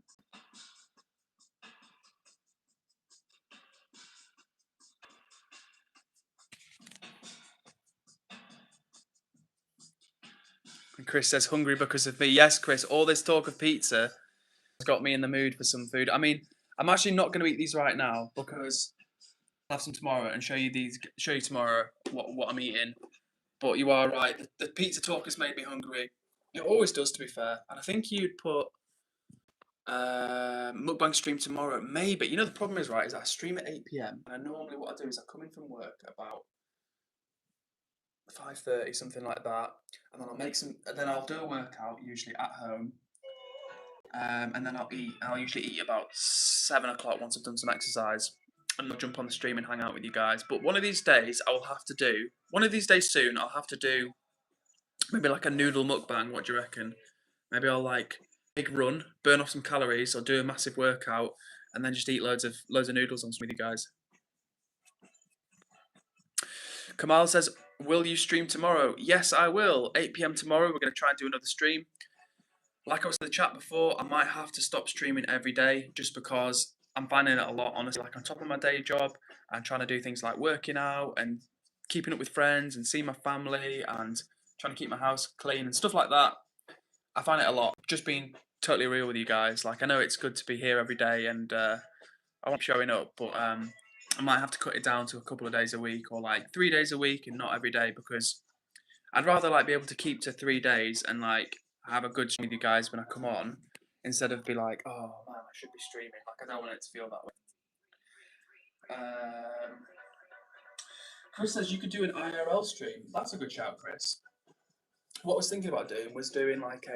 [SPEAKER 1] And Chris says, hungry because of me. Yes, Chris, all this talk of pizza has got me in the mood for some food. I mean, I'm actually not going to eat these right now because I'll have some tomorrow and show you tomorrow what I'm eating. But you are right. The pizza talk has made me hungry. It always does, to be fair. And I think you'd put mukbang stream tomorrow. Maybe. You know, the problem is, right, is I stream at 8 p.m. And normally what I do is I come in from work at about 5:30, something like that. And then I'll make some. And then I'll do a workout, usually at home. And then I'll eat. I'll usually eat about 7 o'clock once I've done some exercise. And I'll jump on the stream and hang out with you guys. But one of these days, I will have to do. One of these days soon, I'll have to do maybe like a noodle mukbang. What do you reckon? Maybe I'll like big run, burn off some calories, or do a massive workout, and then just eat loads of noodles on some with you guys. Kamal says, "Will you stream tomorrow?" Yes, I will. 8 p.m. tomorrow. We're going to try and do another stream. Like I was in the chat before, I might have to stop streaming every day just because I'm finding it a lot, honestly. Like on top of my day job, I'm trying to do things like working out and keeping up with friends and seeing my family and trying to keep my house clean and stuff like that. I find it a lot. Just being totally real with you guys. Like I know it's good to be here every day and I want showing up, but I might have to cut it down to a couple of days a week or like 3 days a week and not every day because I'd rather like be able to keep to 3 days and like have a good stream with you guys when I come on instead of be like, oh man, I should be streaming. Like I don't want it to feel that way. Chris says you could do an IRL stream. That's a good shout, Chris. What I was thinking about doing was doing like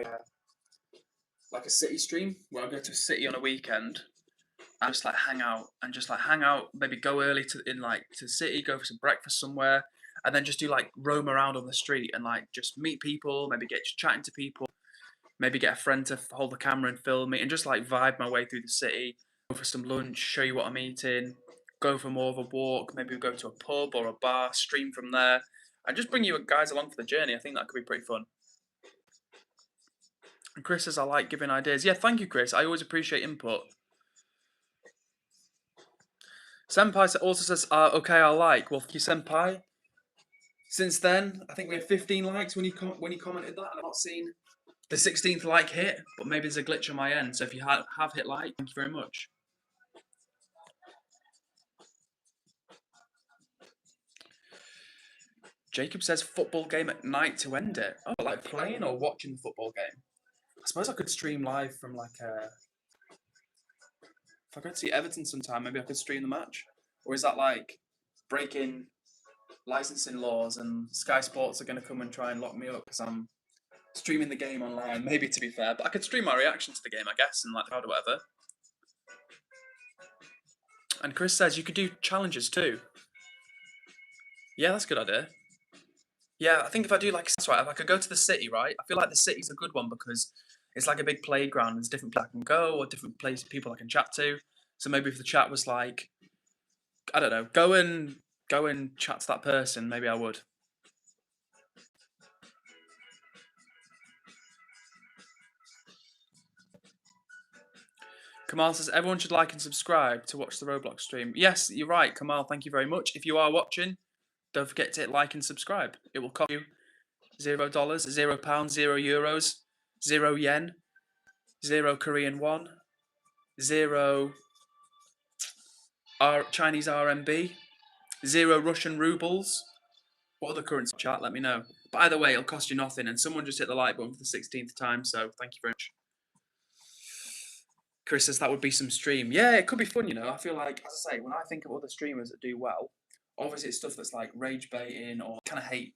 [SPEAKER 1] a city stream where I go to a city on a weekend and just like hang out, maybe go early to the city, go for some breakfast somewhere, and then just do like roam around on the street and like just meet people, maybe get chatting to people, maybe get a friend to hold the camera and film me, and just like vibe my way through the city, go for some lunch, show you what I'm eating, go for more of a walk, maybe we'll go to a pub or a bar, stream from there, and just bring you guys along for the journey. I think that could be pretty fun. And Chris says, I like giving ideas. Yeah, thank you, Chris. I always appreciate input. Senpai also says, okay, I like. Well, thank you, Senpai. Since then, I think we had 15 likes when you commented that, and I've not seen the 16th like hit, but maybe there's a glitch on my end. So if you have hit like, thank you very much. Jacob says football game at night to end it. Oh, like playing or watching the football game? I suppose I could stream live from like a. If I go to see Everton sometime, maybe I could stream the match. Or is that like breaking licensing laws and Sky Sports are going to come and try and lock me up because I'm streaming the game online? Maybe, to be fair, but I could stream my reaction to the game, I guess, and like the crowd or whatever. And Chris says you could do challenges too. Yeah, that's a good idea. Yeah, I think if I do like, that's right, if I could go to the city, right? I feel like the city's a good one because it's like a big playground. There's different places I can go or different places people I can chat to. So maybe if the chat was like, I don't know, go and chat to that person, maybe I would. Kamal says everyone should like and subscribe to watch the Roblox stream. Yes, you're right, Kamal. Thank you very much. If you are watching, don't forget to hit like and subscribe. It will cost you $0, £0, €0, €0, zero Korean won, zero Chinese RMB, zero Russian rubles. What other currency? Chat, let me know. But either way, it'll cost you nothing. And someone just hit the like button for the 16th time, so thank you very much. Chris says that would be some stream. Yeah, it could be fun, you know. I feel like, as I say, when I think of other streamers that do well, obviously it's stuff that's like rage baiting or kind of hate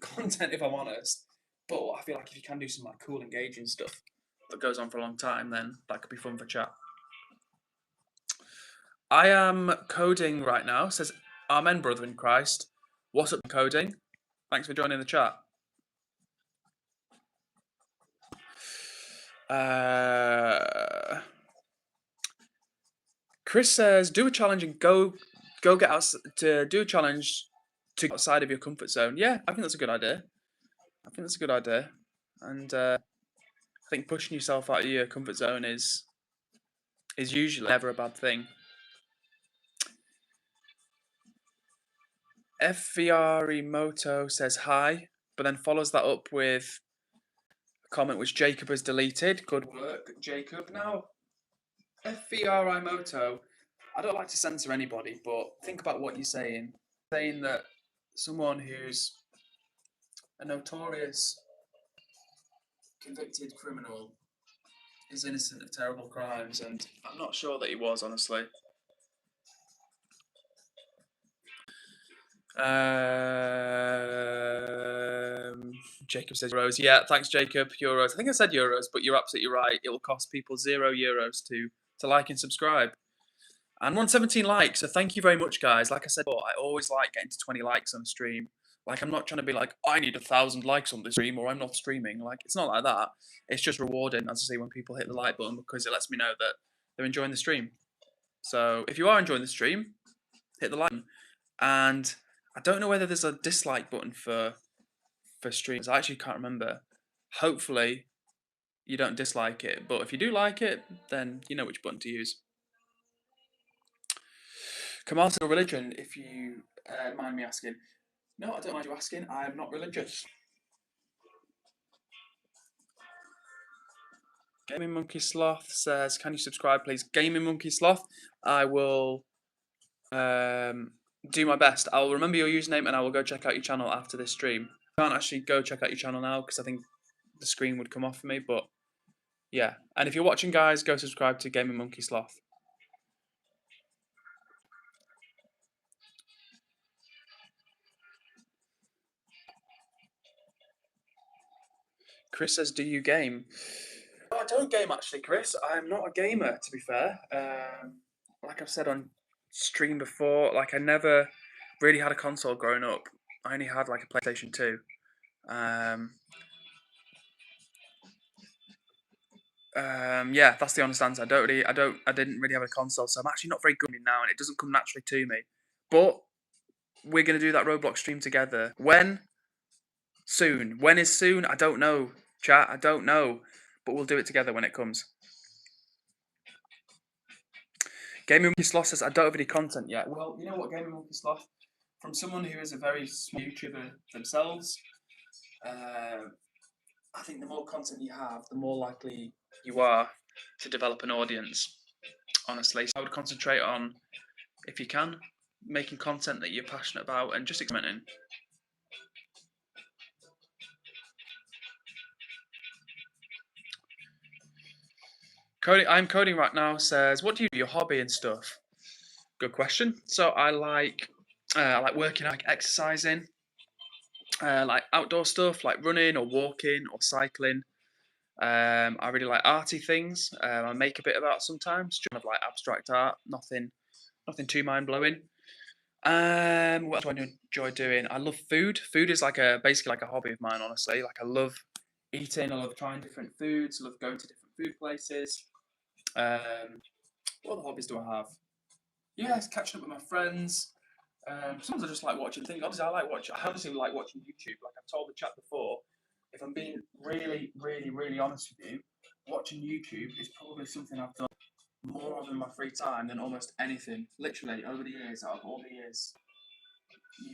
[SPEAKER 1] content, if I'm honest. But I feel like if you can do some like cool, engaging stuff that goes on for a long time, then that could be fun for chat. I am coding right now, says Amen, brother in Christ. What's up, coding? Thanks for joining the chat. Chris says, do a challenge and go get us to do a challenge to get outside of your comfort zone. Yeah, I think that's a good idea. And I think pushing yourself out of your comfort zone is usually never a bad thing. FVRE Moto says hi, but then follows that up with a comment which Jacob has deleted. Good work, Jacob. Now, FVRI Moto, I don't like to censor anybody, but think about what you're saying. Saying that someone who's a notorious convicted criminal is innocent of terrible crimes, and I'm not sure that he was, honestly. Jacob says euros. Yeah, thanks, Jacob. Euros. I think I said euros, but you're absolutely right. It will cost people €0 to like and subscribe. And 117 likes, so thank you very much, guys. Like I said, I always like getting to 20 likes on a stream. Like, I'm not trying to be like, I need 1,000 likes on the stream, or I'm not streaming. Like, it's not like that. It's just rewarding, as I say, when people hit the like button, because it lets me know that they're enjoying the stream. So, if you are enjoying the stream, hit the like button. And I don't know whether there's a dislike button for streams. I actually can't remember. Hopefully, you don't dislike it. But if you do like it, then you know which button to use. Kamal said religion, if you mind me asking. No, I don't mind you asking. I am not religious. Gaming Monkey Sloth says, can you subscribe, please? Gaming Monkey Sloth, I will do my best. I'll remember your username and I will go check out your channel after this stream. I can't actually go check out your channel now because I think the screen would come off for me, but yeah. And if you're watching, guys, go subscribe to Gaming Monkey Sloth. Chris says, do you game? No, I don't game actually, Chris. I'm not a gamer, to be fair. Like I've said on stream before, like I never really had a console growing up. I only had like a PlayStation 2. Yeah, that's the honest answer. I didn't really have a console, so I'm actually not very good at it now, and it doesn't come naturally to me. But we're gonna do that Roblox stream together. When? Soon. When is soon? I don't know, chat. I don't know, but we'll do it together when it comes. Gaming Monkey Sloth says, I don't have any content yet. Well, you know what, Gaming Monkey Sloth? from someone who is a very small YouTuber themselves, I think the more content you have, the more likely you are to develop an audience. Honestly, so I would concentrate on, if you can, making content that you're passionate about and just experimenting. I'm coding right now. Says, what do you do? Your hobby and stuff. Good question. So I like working, like exercising, like outdoor stuff, like running or walking or cycling. I really like arty things. I make a bit of art sometimes, kind of like abstract art. Nothing too mind blowing. What else do I enjoy doing? I love food. Food is basically like a hobby of mine, honestly. Like I love eating. I love trying different foods. I love going to different food places. What other hobbies do I have? Yeah, it's catching up with my friends. Sometimes I just like watching things. Obviously, I honestly like watching YouTube. Like I've told the chat before, if I'm being really, really, really honest with you, watching YouTube is probably something I've done more of in my free time than almost anything. Literally, over the years, out of all the years,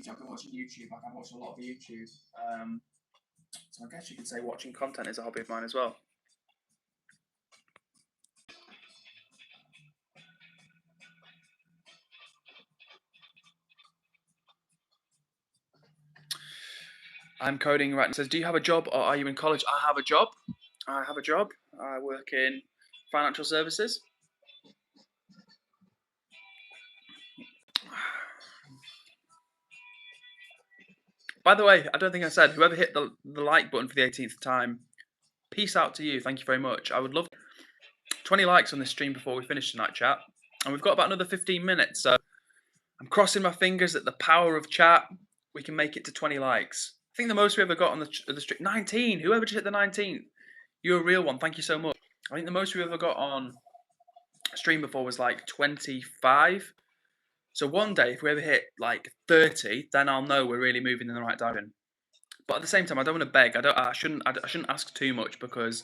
[SPEAKER 1] I've been watching YouTube. Like I've watched a lot of YouTube. So I guess you could say watching content is a hobby of mine as well. I'm coding right now. It says, do you have a job or are you in college? I have a job. I work in financial services. By the way, I don't think I said, whoever hit the like button for the 18th time, peace out to you. Thank you very much. I would love 20 likes on this stream before we finish tonight, chat. And we've got about another 15 minutes, so I'm crossing my fingers that the power of chat, we can make it to 20 likes. I think the most we ever got on the stream, 19. Whoever just hit the 19th, you're a real one. Thank you so much. I think the most we ever got on stream before was like 25. So one day, if we ever hit like 30, then I'll know we're really moving in the right direction. But at the same time, I don't want to beg. I shouldn't ask too much, because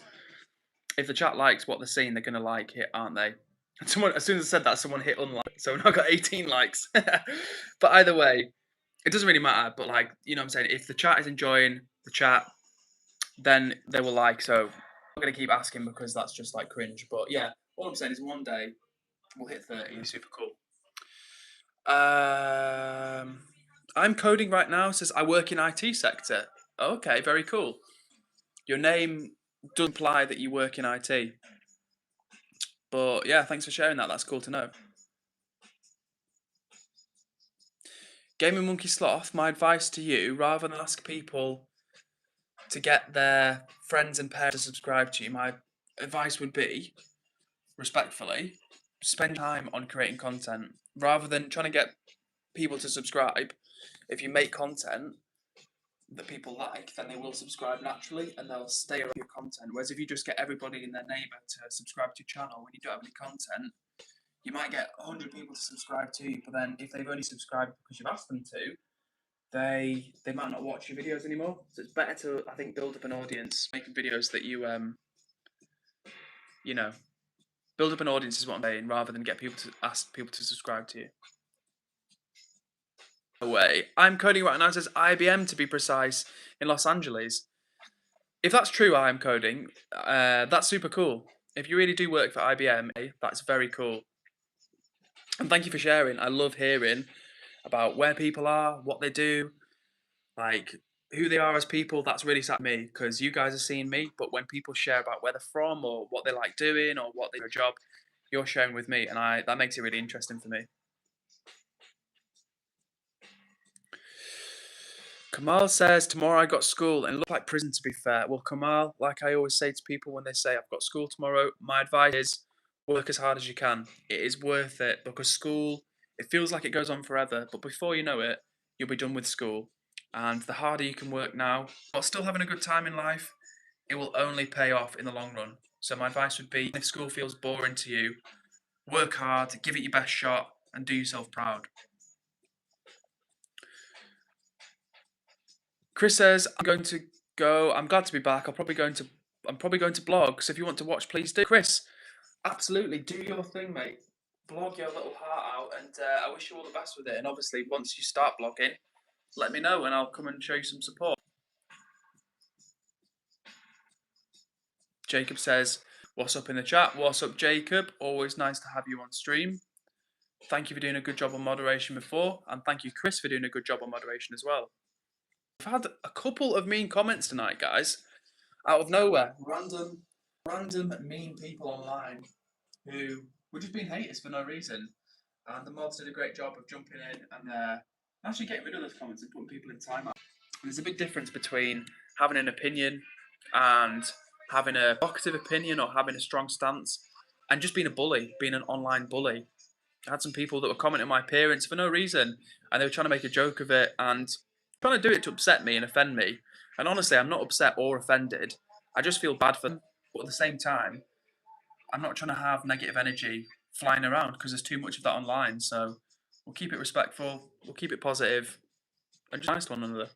[SPEAKER 1] if the chat likes what they're seeing, they're gonna like it, aren't they? And someone, as soon as I said that, someone hit unlike. So now I've got 18 likes. But either way, it doesn't really matter. But like, you know what I'm saying? If the chat is enjoying the chat, then they will like. So I'm not gonna keep asking, because that's just like cringe. But yeah, all I'm saying is one day we'll hit 30. Super cool. I'm coding right now. Says I work in IT sector. Okay, very cool. Your name does imply that you work in IT. But yeah, thanks for sharing that. That's cool to know. Gaming Monkey Sloth, my advice to you, rather than ask people to get their friends and parents to subscribe to you, my advice would be, respectfully, spend time on creating content. Rather than trying to get people to subscribe, if you make content that people like, then they will subscribe naturally and they'll stay around your content. Whereas if you just get everybody and their neighbour to subscribe to your channel when you don't have any content, you might get 100 people to subscribe to you, but then if they've only subscribed because you've asked them to, they might not watch your videos anymore. So it's better to, I think, build up an audience, making videos that you you know, build up an audience is what I'm saying, rather than ask people to subscribe to you. Way, I'm coding right now. It says IBM to be precise in Los Angeles. If that's true, I am coding. That's super cool. If you really do work for IBM, that's very cool. And thank you for sharing. I love hearing about where people are, what they do, like who they are as people. That's really sad to me, because you guys are seeing me, but when people share about where they're from or what they like doing or what they do a job, you're sharing with me, and that makes it really interesting for me. Kamal says, tomorrow I got school, and it looked like prison, to be fair. Well, Kamal, like I always say to people when they say I've got school tomorrow, my advice is work as hard as you can. It is worth it, because school, it feels like it goes on forever, but before you know it, you'll be done with school. And the harder you can work now, while still having a good time in life, it will only pay off in the long run. So my advice would be, if school feels boring to you, work hard, give it your best shot, and do yourself proud. Chris says, I'm going to go. I'm glad to be back. I'm probably going to blog. So if you want to watch, please do. Chris, absolutely, do your thing, mate. Blog your little heart out and I wish you all the best with it. And obviously, once you start blogging, let me know and I'll come and show you some support. Jacob says, what's up in the chat? What's up, Jacob? Always nice to have you on stream. Thank you for doing a good job on moderation before, and thank you, Chris, for doing a good job on moderation as well. I've had a couple of mean comments tonight, guys, out of nowhere. Random mean people online who were just being haters for no reason. And the mods did a great job of jumping in and actually getting rid of those comments and putting people in timeout. There's a big difference between having an opinion and having a provocative opinion or having a strong stance and just being a bully, being an online bully. I had some people that were commenting on my appearance for no reason, and they were trying to make a joke of it and trying to do it to upset me and offend me. And honestly, I'm not upset or offended. I just feel bad for them. But at the same time, I'm not trying to have negative energy flying around because there's too much of that online. So we'll keep it respectful, we'll keep it positive, and just nice to one another.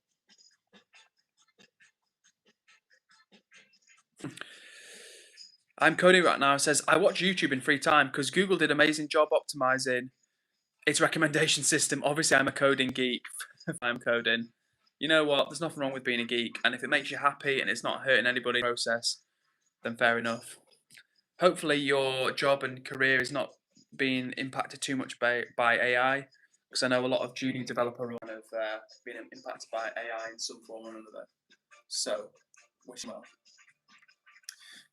[SPEAKER 1] I'm coding right now. It says, I watch YouTube in free time because Google did an amazing job optimizing its recommendation system. Obviously, I'm a coding geek. If I'm coding, you know what? There's nothing wrong with being a geek. And if it makes you happy and it's not hurting anybody in the process, then fair enough. Hopefully, your job and career is not being impacted too much by AI. Because I know a lot of junior developer have been impacted by AI in some form or another. So, wish you well.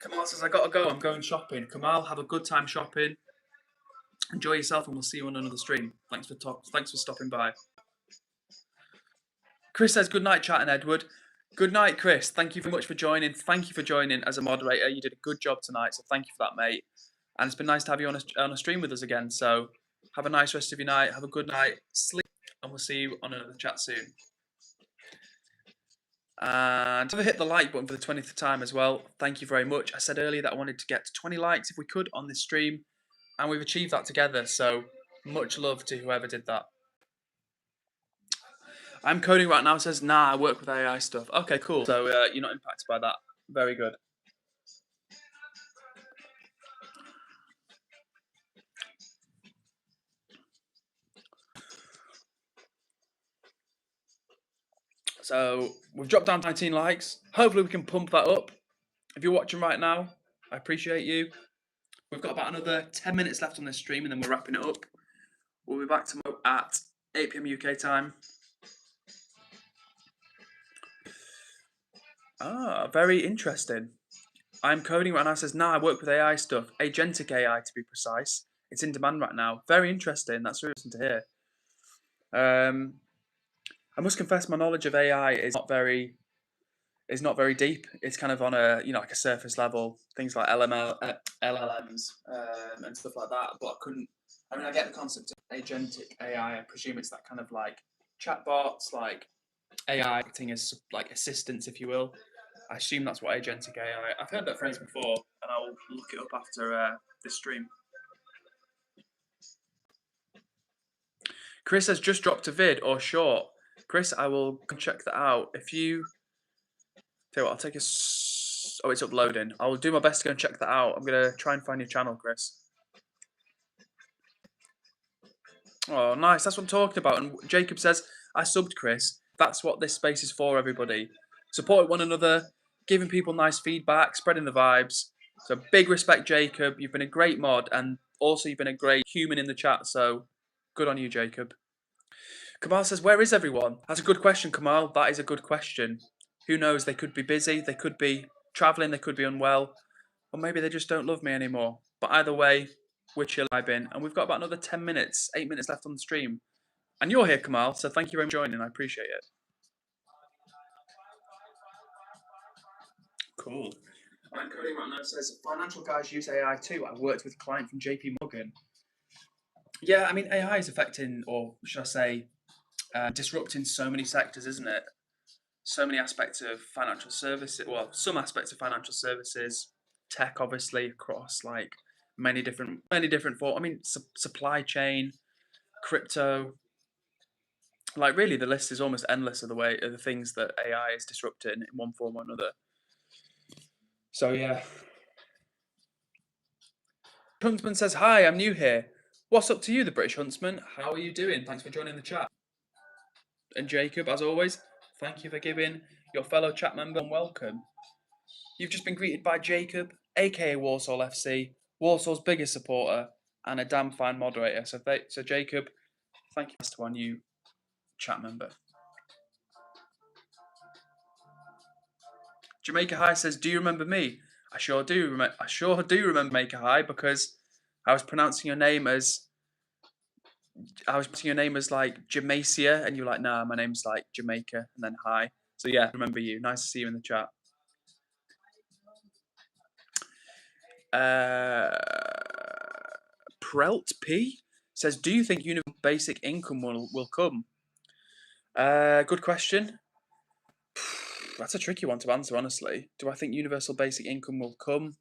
[SPEAKER 1] Kamal says, I gotta go. I'm going shopping. Kamal, have a good time shopping. Enjoy yourself, and we'll see you on another stream. Thanks for stopping by. Chris says, good night, chat and Edward. Good night, Chris. Thank you very much for joining. Thank you for joining as a moderator. You did a good job tonight, so thank you for that, mate. And it's been nice to have you on a stream with us again. So have a nice rest of your night. Have a good night. Sleep, and we'll see you on another chat soon. And hit the like button for the 20th time as well. Thank you very much. I said earlier that I wanted to get to 20 likes if we could on this stream, and we've achieved that together. So much love to whoever did that. I'm coding right now. It says, nah, I work with AI stuff. Okay, cool. So you're not impacted by that. Very good. So we've dropped down to 19 likes. Hopefully we can pump that up. If you're watching right now, I appreciate you. We've got about another 10 minutes left on this stream and then we're wrapping it up. We'll be back tomorrow at 8 PM UK time. Very interesting. I'm coding right now. It says, nah, I work with AI stuff. Agentic AI, to be precise. It's in demand right now. Very interesting. That's really interesting to hear. I must confess, my knowledge of AI is not very deep. It's kind of on a like a surface level. Things like LLMs and stuff like that. But I get the concept of agentic AI. I presume it's that kind of like chatbots, like AI acting as like assistants, if you will. I assume that's what agentic AI. I've heard that phrase before, and I'll look it up after this stream. Chris has just dropped a vid or short. Chris, I will check that out. If you tell you what, I'll take a. Oh, it's uploading. I'll do my best to go and check that out. I'm gonna try and find your channel, Chris. Oh, nice. That's what I'm talking about. And Jacob says, I subbed Chris. That's what this space is for, everybody. Support one another, giving people nice feedback, spreading the vibes. So big respect, Jacob. You've been a great mod, and also you've been a great human in the chat. So good on you, Jacob. Kamal says, where is everyone? That's a good question, Kamal. That is a good question. Who knows? They could be busy. They could be traveling. They could be unwell. Or maybe they just don't love me anymore. But either way, we're chill vibing. And we've got about another 10 minutes, 8 minutes left on the stream. And you're here, Kamal. So thank you for joining. I appreciate it. Cool. I'm coding right now. It says, financial guys use AI too. I worked with a client from JP Morgan. Yeah, I mean, AI is affecting, or should I say, disrupting so many sectors, isn't it? So many aspects of financial services. Well, some aspects of financial services, tech, obviously, across like many different forms. I mean, supply chain, crypto. Like really, the list is almost endless of the things that AI is disrupting in one form or another. So yeah. Huntsman says, "Hi, I'm new here. What's up to you, the British Huntsman? How are you doing? Thanks for joining the chat. And Jacob, as always, thank you for giving your fellow chat member a welcome. You've just been greeted by Jacob, aka Walsall FC, Walsall's biggest supporter, and a damn fine moderator. So Jacob, thank you to our new chat member. Jamaica High says, "Do you remember me?" I sure do. I sure do remember Jamaica High because I was pronouncing your name as like Jamacia, and you're like, "Nah, my name's like Jamaica," and then High. So yeah, remember you. Nice to see you in the chat. Prelt P says, "Do you think universal basic income will come?" Good question. That's a tricky one to answer, honestly. Do I think universal basic income will come?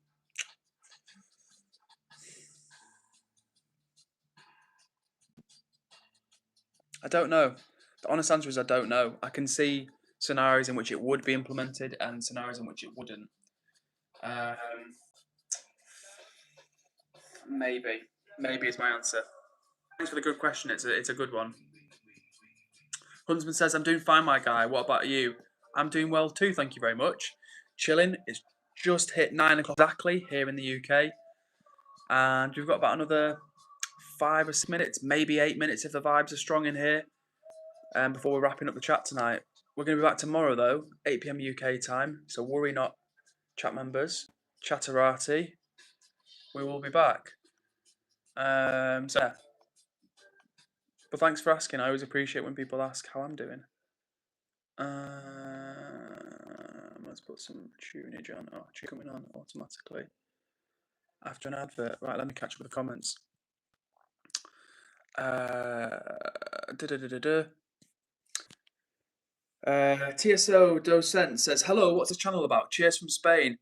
[SPEAKER 1] I don't know. The honest answer is I don't know. I can see scenarios in which it would be implemented and scenarios in which it wouldn't. Maybe is my answer. Thanks for the good question. It's a good one. Huntsman says, "I'm doing fine, my guy. What about you?" I'm doing well too, thank you very much. Chilling. It's just hit 9 o'clock exactly here in the UK. And we've got about another 5 or 6 minutes, maybe 8 minutes if the vibes are strong in here, before we're wrapping up the chat tonight. We're going to be back tomorrow, though, 8 p.m. UK time. So worry not, chat members. Chatterati. We will be back. So yeah. But thanks for asking. I always appreciate when people ask how I'm doing. Let's put some tunage on. Oh, it's coming on automatically after an advert. Right, let me catch up with the comments. TSO Docent says, "Hello, what's this channel about? Cheers from Spain."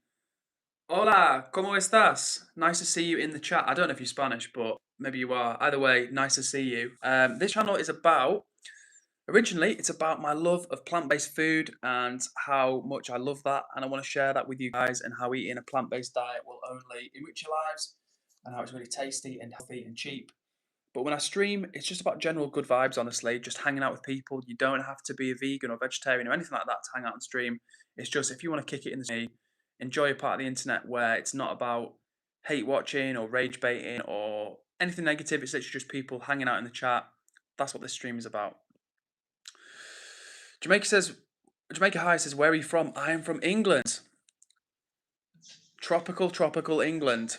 [SPEAKER 1] Hola, ¿cómo estás? Nice to see you in the chat. I don't know if you're Spanish, but maybe you are. Either way, nice to see you. This channel is originally, it's about my love of plant-based food and how much I love that. And I want to share that with you guys and how eating a plant-based diet will only enrich your lives and how it's really tasty and healthy and cheap. But when I stream, it's just about general good vibes, honestly. Just hanging out with people. You don't have to be a vegan or vegetarian or anything like that to hang out and stream. It's just if you want to kick it in the stream, enjoy a part of the internet where it's not about hate watching or rage baiting or anything negative. It's literally just people hanging out in the chat. That's what this stream is about. Jamaica High says, "Where are you from?" I am from England. Tropical England.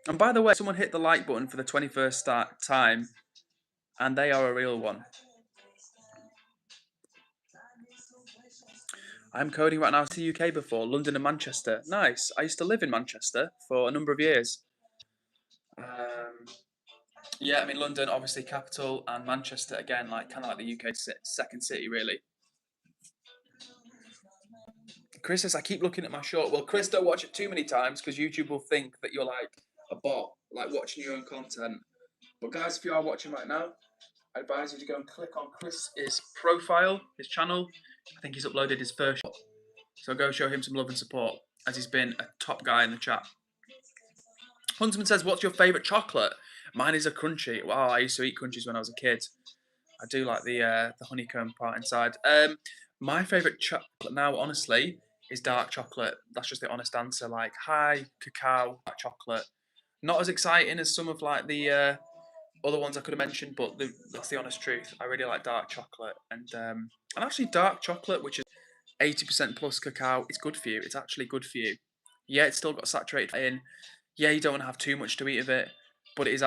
[SPEAKER 1] And by the way, someone hit the like button for the 21st time, and they are a real one. I'm coding right now to the UK before, London and Manchester. Nice. I used to live in Manchester for a number of years. Yeah, I mean, London, obviously capital, and Manchester, again, like kind of like the UK's second city, really. Chris says, "I keep looking at my short." Well, Chris, don't watch it too many times because YouTube will think that you're like a bot, like watching your own content. But guys, if you are watching right now, I advise you to go and click on Chris's profile, his channel. I think he's uploaded his first shot. So go show him some love and support, as he's been a top guy in the chat. Huntsman says, "What's your favourite chocolate?" Mine is a crunchy. Wow, I used to eat crunchies when I was a kid. I do like the honeycomb part inside. My favourite chocolate now, honestly, is dark chocolate. That's just the honest answer. Like high cacao dark chocolate. Not as exciting as some of like the other ones I could have mentioned, but that's the honest truth. I really like dark chocolate, and actually dark chocolate, which is 80% plus cacao, it's good for you. It's actually good for you. Yeah, it's still got saturated in. Yeah, you don't want to have too much to eat of it, but it is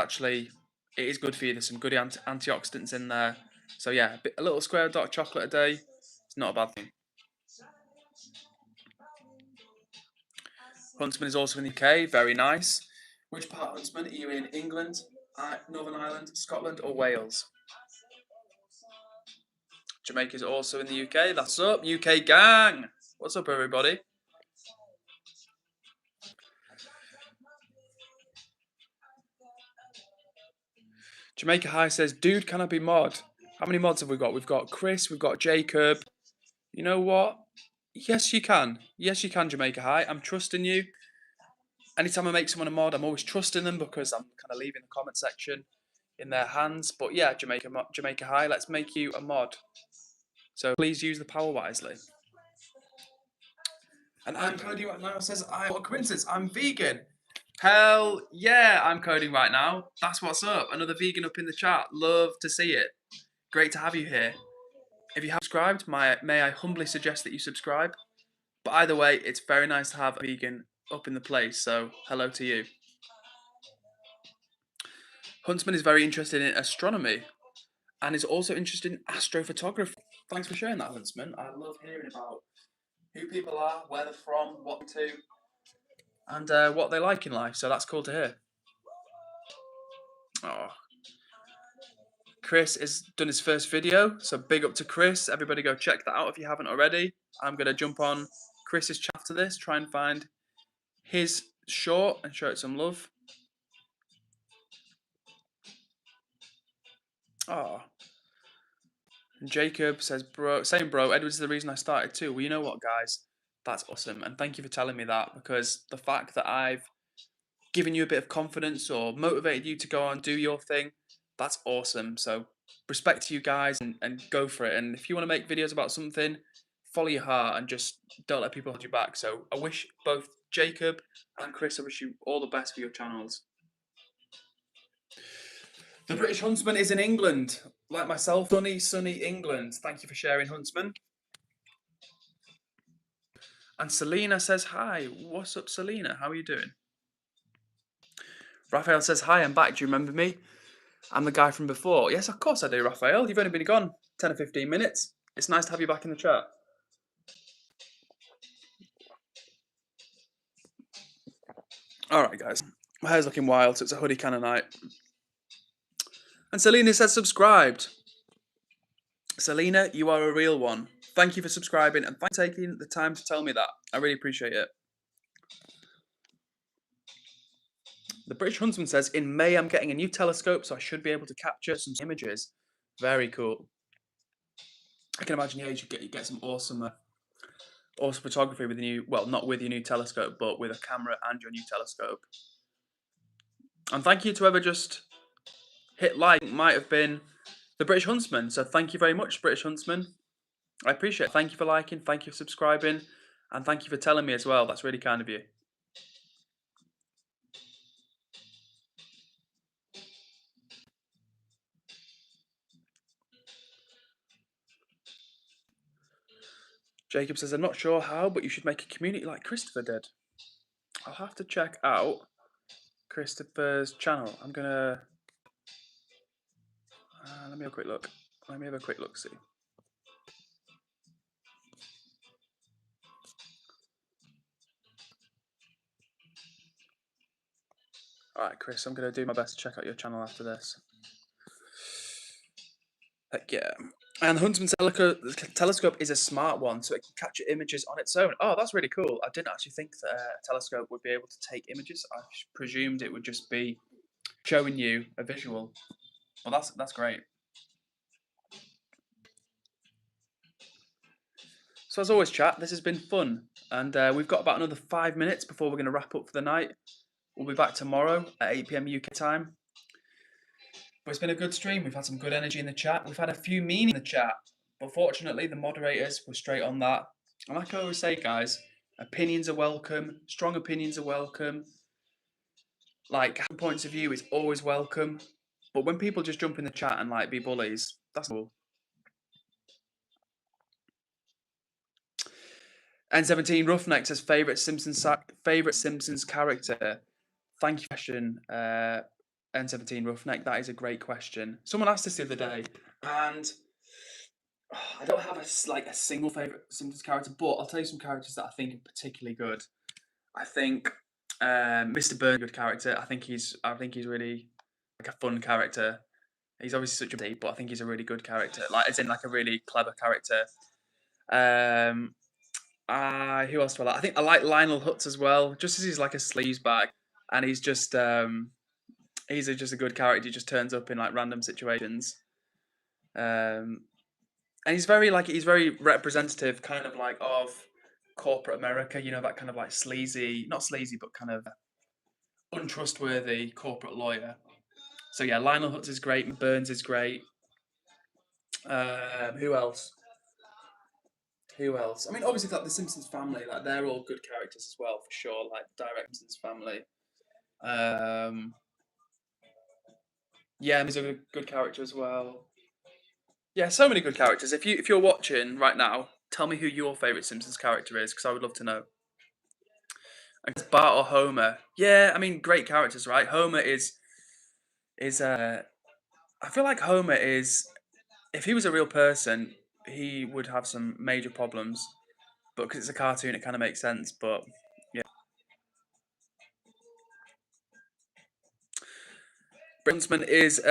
[SPEAKER 1] good for you. There's some good antioxidants in there. So yeah, a little square of dark chocolate a day, it's not a bad thing. Huntsman is also in the UK, very nice. Which part of Huntsman? Are you in England, Northern Ireland, Scotland, or Wales? Jamaica's also in the UK. That's up, UK gang. What's up, everybody? Jamaica High says, "Dude, can I be mod?" How many mods have we got? We've got Chris, we've got Jacob. You know what? Yes, you can. Yes, you can, Jamaica High. I'm trusting you. Anytime I make someone a mod, I'm always trusting them because I'm kind of leaving the comment section. in their hands. But yeah, Jamaica High, let's make you a mod. So please use the power wisely. And I'm coding right now. Says, what a coincidence, I'm vegan. Hell yeah, I'm coding right now. That's what's up. Another vegan up in the chat. Love to see it. Great to have you here. If you have subscribed, may I humbly suggest that you subscribe. But either way, it's very nice to have a vegan up in the place. So hello to you. Huntsman is very interested in astronomy and is also interested in astrophotography. Thanks for sharing that, Huntsman. I love hearing about who people are, where they're from, what they do, and what they like in life. So that's cool to hear. Oh. Chris has done his first video, so big up to Chris. Everybody go check that out if you haven't already. I'm going to jump on Chris's chat after this, try and find his short and show it some love. Oh. Jacob says, bro, same bro, Edward's the reason I started too. Well, you know what, guys? That's awesome. And thank you for telling me that, because the fact that I've given you a bit of confidence or motivated you to go on, do your thing, that's awesome. So respect to you guys and go for it. And if you want to make videos about something, follow your heart and just don't let people hold you back. So I wish both Jacob and Chris, I wish you all the best for your channels. The British Huntsman is in England, like myself, sunny England. Thank you for sharing, Huntsman. And Selena says, hi, what's up, Selena? How are you doing? Raphael says, hi, I'm back. Do you remember me? I'm the guy from before. Yes, of course I do, Raphael. You've only been gone 10 or 15 minutes. It's nice to have you back in the chat. All right, guys. My hair's looking wild, so it's a hoodie kind of night. And Selena says, subscribed. Selena, you are a real one. Thank you for subscribing and thanks for taking the time to tell me that. I really appreciate it. The British Huntsman says, in May I'm getting a new telescope, so I should be able to capture some images. Very cool. I can imagine, yeah, you should get some awesome photography with your new, well, not with your new telescope, but with a camera and your new telescope. And thank you to whoever just hit like. Might have been the British Huntsman. So thank you very much, British Huntsman. I appreciate it. Thank you for liking, thank you for subscribing, and thank you for telling me as well. That's really kind of you. Jacob says, I'm not sure how, but you should make a community like Christopher did. I'll have to check out Christopher's channel. I'm gonna let me have a quick look. See. All right, Chris, I'm gonna do my best to check out your channel after this. Heck yeah. And the Huntsman telescope is a smart one, so it can capture images on its own. Oh, that's really cool. I didn't actually think that a telescope would be able to take images. I presumed it would just be showing you a visual. Well, that's great. So as always, chat, this has been fun. And we've got about another 5 minutes before we're going to wrap up for the night. We'll be back tomorrow at 8 PM UK time. But it's been a good stream. We've had some good energy in the chat. We've had a few mean in the chat. But fortunately, the moderators were straight on that. And like I always say, guys, opinions are welcome. Strong opinions are welcome. Like, points of view is always welcome. But when people just jump in the chat and like be bullies, that's cool. N17 Roughneck says favorite Simpsons character. Thank you for question, N17 Roughneck. That is a great question. Someone asked this the other day, and I don't have a single favorite Simpsons character, but I'll tell you some characters that I think are particularly good. I think Mr. Burns is a good character. I think he's really like a fun character. He's obviously such a but I think he's a really good character. Like as in like a really clever character. Who else do I like? I think I like Lionel Hutz as well, just as he's like a sleazebag, and he's just just a good character. He just turns up in like random situations, and he's very representative, kind of like of corporate America. You know, that kind of like sleazy, not sleazy, but kind of untrustworthy corporate lawyer. So yeah, Lionel Hutz is great. Burns is great. Who else? Who else? I mean, obviously, like the Simpsons family, like they're all good characters as well, for sure. Like direct Simpsons family. Um, yeah, he's a good character as well. Yeah, so many good characters. If you're watching right now, tell me who your favorite Simpsons character is, because I would love to know. I guess Bart or Homer. Yeah, I mean, great characters, right? Homer is. I feel like Homer is. If he was a real person, he would have some major problems. But because it's a cartoon, it kind of makes sense. But yeah, Huntsman is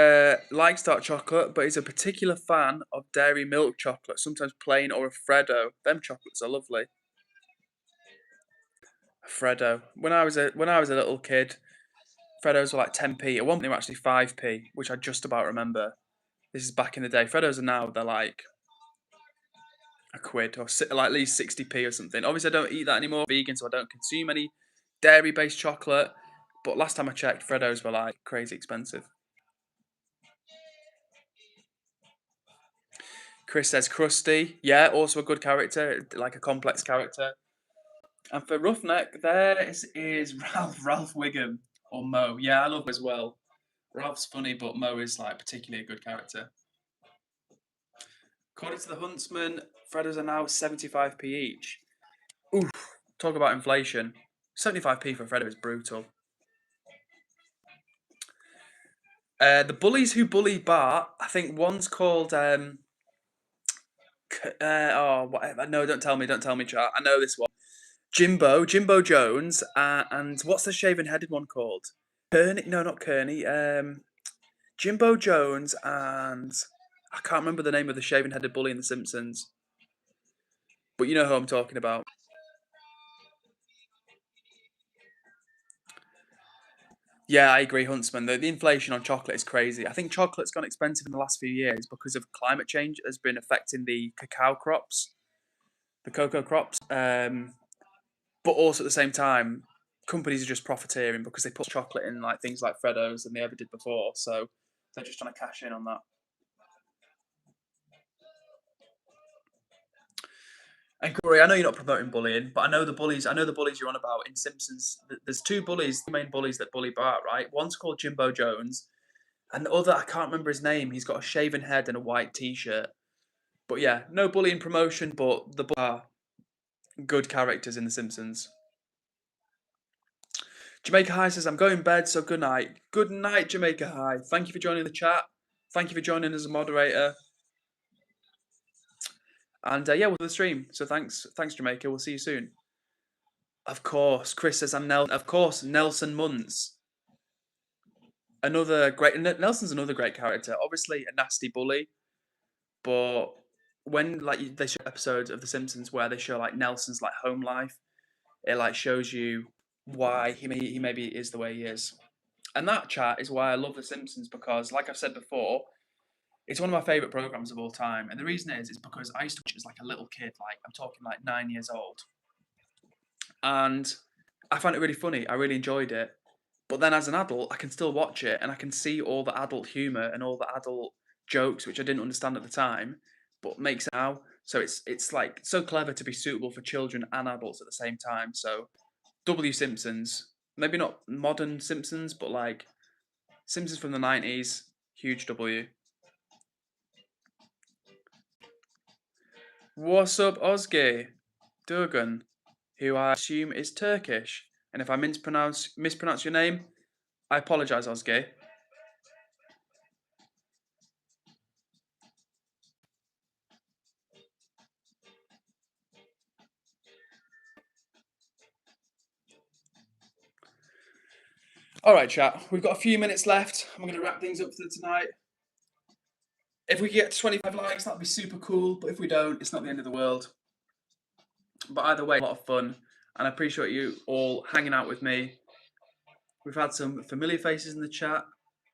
[SPEAKER 1] likes dark chocolate, but is a particular fan of dairy milk chocolate, sometimes plain or a Freddo. Them chocolates are lovely. Freddo. When I was a little kid, Freddos were like 10p. At one point, they were actually 5p, which I just about remember. This is back in the day. Freddos are now they're like a quid or like at least 60p or something. Obviously, I don't eat that anymore. I'm vegan, so I don't consume any dairy-based chocolate. But last time I checked, Freddos were like crazy expensive. Chris says Krusty. Yeah, also a good character, like a complex character. And for Roughneck, there is Ralph Wiggum or Mo. Yeah, I love him as well. Ralph's funny, but Mo is like particularly a good character. According to the Huntsman, Freddos are now 75p each. Oof, talk about inflation. 75p for a Freddo is brutal. The bullies who bully Bart, I think one's called whatever. No, don't tell me, chat. I know this one. Jimbo Jones, and what's the shaven-headed one called? Kearney? No, not Kearney. Jimbo Jones and I can't remember the name of the shaven-headed bully in The Simpsons, but you know who I'm talking about. Yeah, I agree, Huntsman. The inflation on chocolate is crazy. I think chocolate's gone expensive in the last few years because of climate change has been affecting the cacao crops, the cocoa crops. But also at the same time, companies are just profiteering because they put chocolate in like things like Freddos than they ever did before. So they're just trying to cash in on that. And Corey, I know you're not promoting bullying, but I know the bullies. I know the bullies you're on about in Simpsons. There's two bullies, two main bullies that bully Bart, right? One's called Jimbo Jones, and the other I can't remember his name. He's got a shaven head and a white T-shirt. But yeah, no bullying promotion, but the are good characters in The Simpsons. Jamaica High says, I'm going to bed, so good night. Good night, Jamaica High. Thank you for joining the chat. Thank you for joining as a moderator. And yeah, we'll do the stream. So thanks, Jamaica. We'll see you soon. Of course, Chris says, of course, Nelson Muntz. Nelson's another great character. Obviously, a nasty bully, but when like they show episodes of The Simpsons where they show like Nelson's like home life, it like shows you why he maybe is the way he is. And that chat is why I love The Simpsons because, like I've said before, it's one of my favourite programs of all time. And the reason is because I used to watch it as like a little kid, like I'm talking like 9 years old, and I found it really funny. I really enjoyed it. But then as an adult, I can still watch it and I can see all the adult humour and all the adult jokes which I didn't understand at the time, but makes now. So it's like so clever to be suitable for children and adults at the same time. So W Simpsons, maybe not modern Simpsons, but like Simpsons from the 90s, huge W. What's up, Ozge? Durgan, who I assume is Turkish. And if I mispronounce your name, I apologise, Ozge. All right, chat. We've got a few minutes left. I'm going to wrap things up for tonight. If we get 25 likes, that'd be super cool. But if we don't, it's not the end of the world. But either way, a lot of fun. And I appreciate you all hanging out with me. We've had some familiar faces in the chat.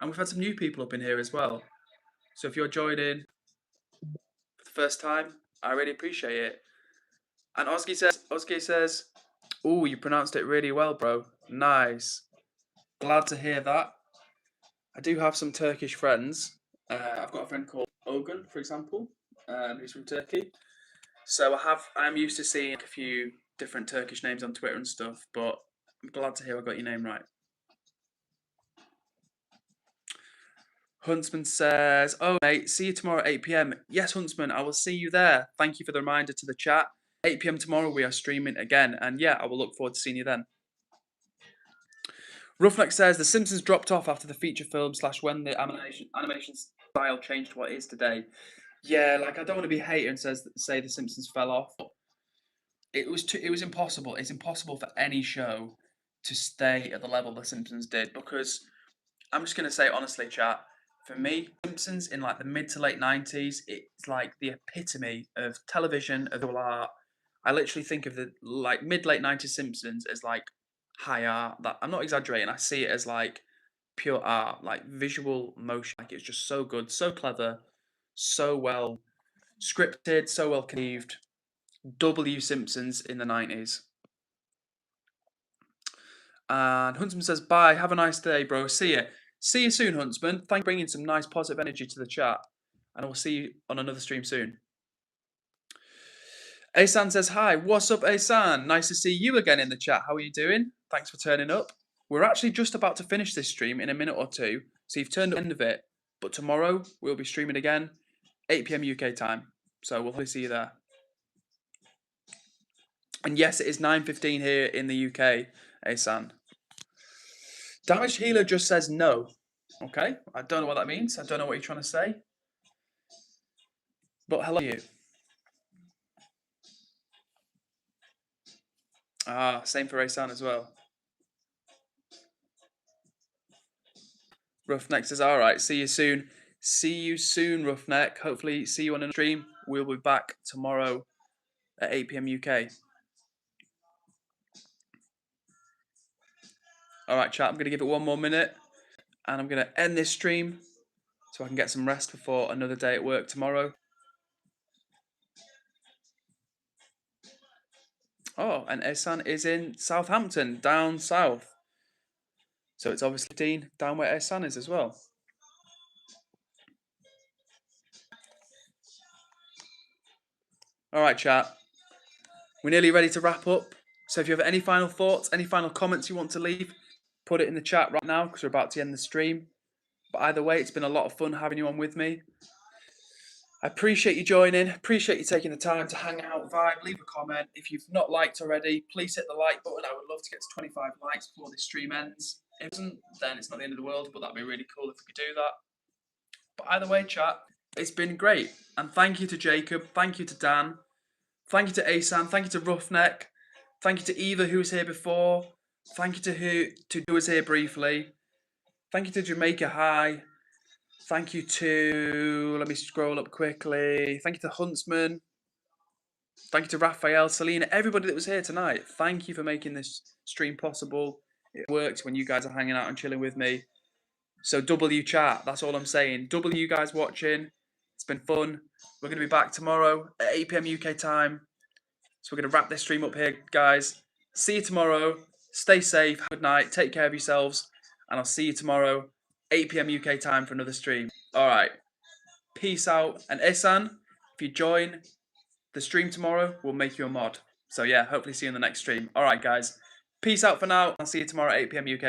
[SPEAKER 1] And we've had some new people up in here as well. So if you're joining for the first time, I really appreciate it. And Ozgi says, "Ooh, you pronounced it really well, bro. Nice. Glad to hear that." I do have some Turkish friends. I've got a friend called Ogun, for example, who's from Turkey. So I'm used to seeing a few different Turkish names on Twitter and stuff, but I'm glad to hear I got your name right. Huntsman says, "Oh mate, see you tomorrow at 8 p.m. Yes, Huntsman, I will see you there. Thank you for the reminder to the chat. 8 p.m. tomorrow we are streaming again, and yeah, I will look forward to seeing you then." Roughneck says, "The Simpsons dropped off after the feature film / when the animation style changed to what it is today." Yeah, like I don't want to be a hater and say the Simpsons fell off. It was impossible. It's impossible for any show to stay at the level the Simpsons did, because I'm just gonna say honestly, chat. For me, Simpsons in like the mid to late 90s, it's like the epitome of television, of visual art. I literally think of the like mid late 90s Simpsons as like high art. That I'm not exaggerating. I see it as like pure art, like visual motion. Like it's just so good, so clever, so well scripted, so well conceived. W Simpsons in the 90s. And Huntsman says, "Bye, have a nice day, bro. See you. See you soon, Huntsman. Thank you for bringing some nice positive energy to the chat. And I will see you on another stream soon." Asan says, "Hi, what's up, Asan? Nice to see you again in the chat. How are you doing? Thanks for turning up. We're actually just about to finish this stream in a minute or two, so you've turned up the end of it. But tomorrow, we'll be streaming again, 8 p.m. UK time. So we'll hopefully see you there. And yes, it is 9:15 here in the UK, Asan. Damage Healer just says no. Okay, I don't know what that means. I don't know what you're trying to say. But hello, you. Ah, same for Asan as well. Roughneck says, "All right, see you soon. See you soon, Roughneck. Hopefully, see you on a stream. We'll be back tomorrow at 8 p.m. UK." All right, chat. I'm going to give it one more minute, and I'm going to end this stream so I can get some rest before another day at work tomorrow. Oh, and Asan is in Southampton, down south. So it's obviously 15 down where Asan is as well. All right, chat. We're nearly ready to wrap up. So if you have any final thoughts, any final comments you want to leave, put it in the chat right now, because we're about to end the stream. But either way, it's been a lot of fun having you on with me. I appreciate you joining. Appreciate you taking the time to hang out, vibe, leave a comment. If you've not liked already, please hit the like button. I would love to get to 25 likes before this stream ends. If it doesn't, then it's not the end of the world, but that'd be really cool if we could do that. But either way, chat, it's been great. And thank you to Jacob. Thank you to Dan. Thank you to Asan. Thank you to Roughneck. Thank you to Eva, who was here before. Thank you to who was here briefly. Thank you to Jamaica High. Thank you to, let me scroll up quickly. Thank you to Huntsman. Thank you to Raphael, Selena, everybody that was here tonight. Thank you for making this stream possible. It works when you guys are hanging out and chilling with me. So W chat, that's all I'm saying. W you guys watching. It's been fun. We're going to be back tomorrow at 8 p.m. UK time. So we're going to wrap this stream up here, guys. See you tomorrow. Stay safe. Have a good night. Take care of yourselves. And I'll see you tomorrow, 8 p.m. UK time for another stream. All right. Peace out. And Isan, if you join the stream tomorrow, we'll make you a mod. So yeah, hopefully see you in the next stream. All right, guys. Peace out for now. I'll see you tomorrow at 8 p.m. UK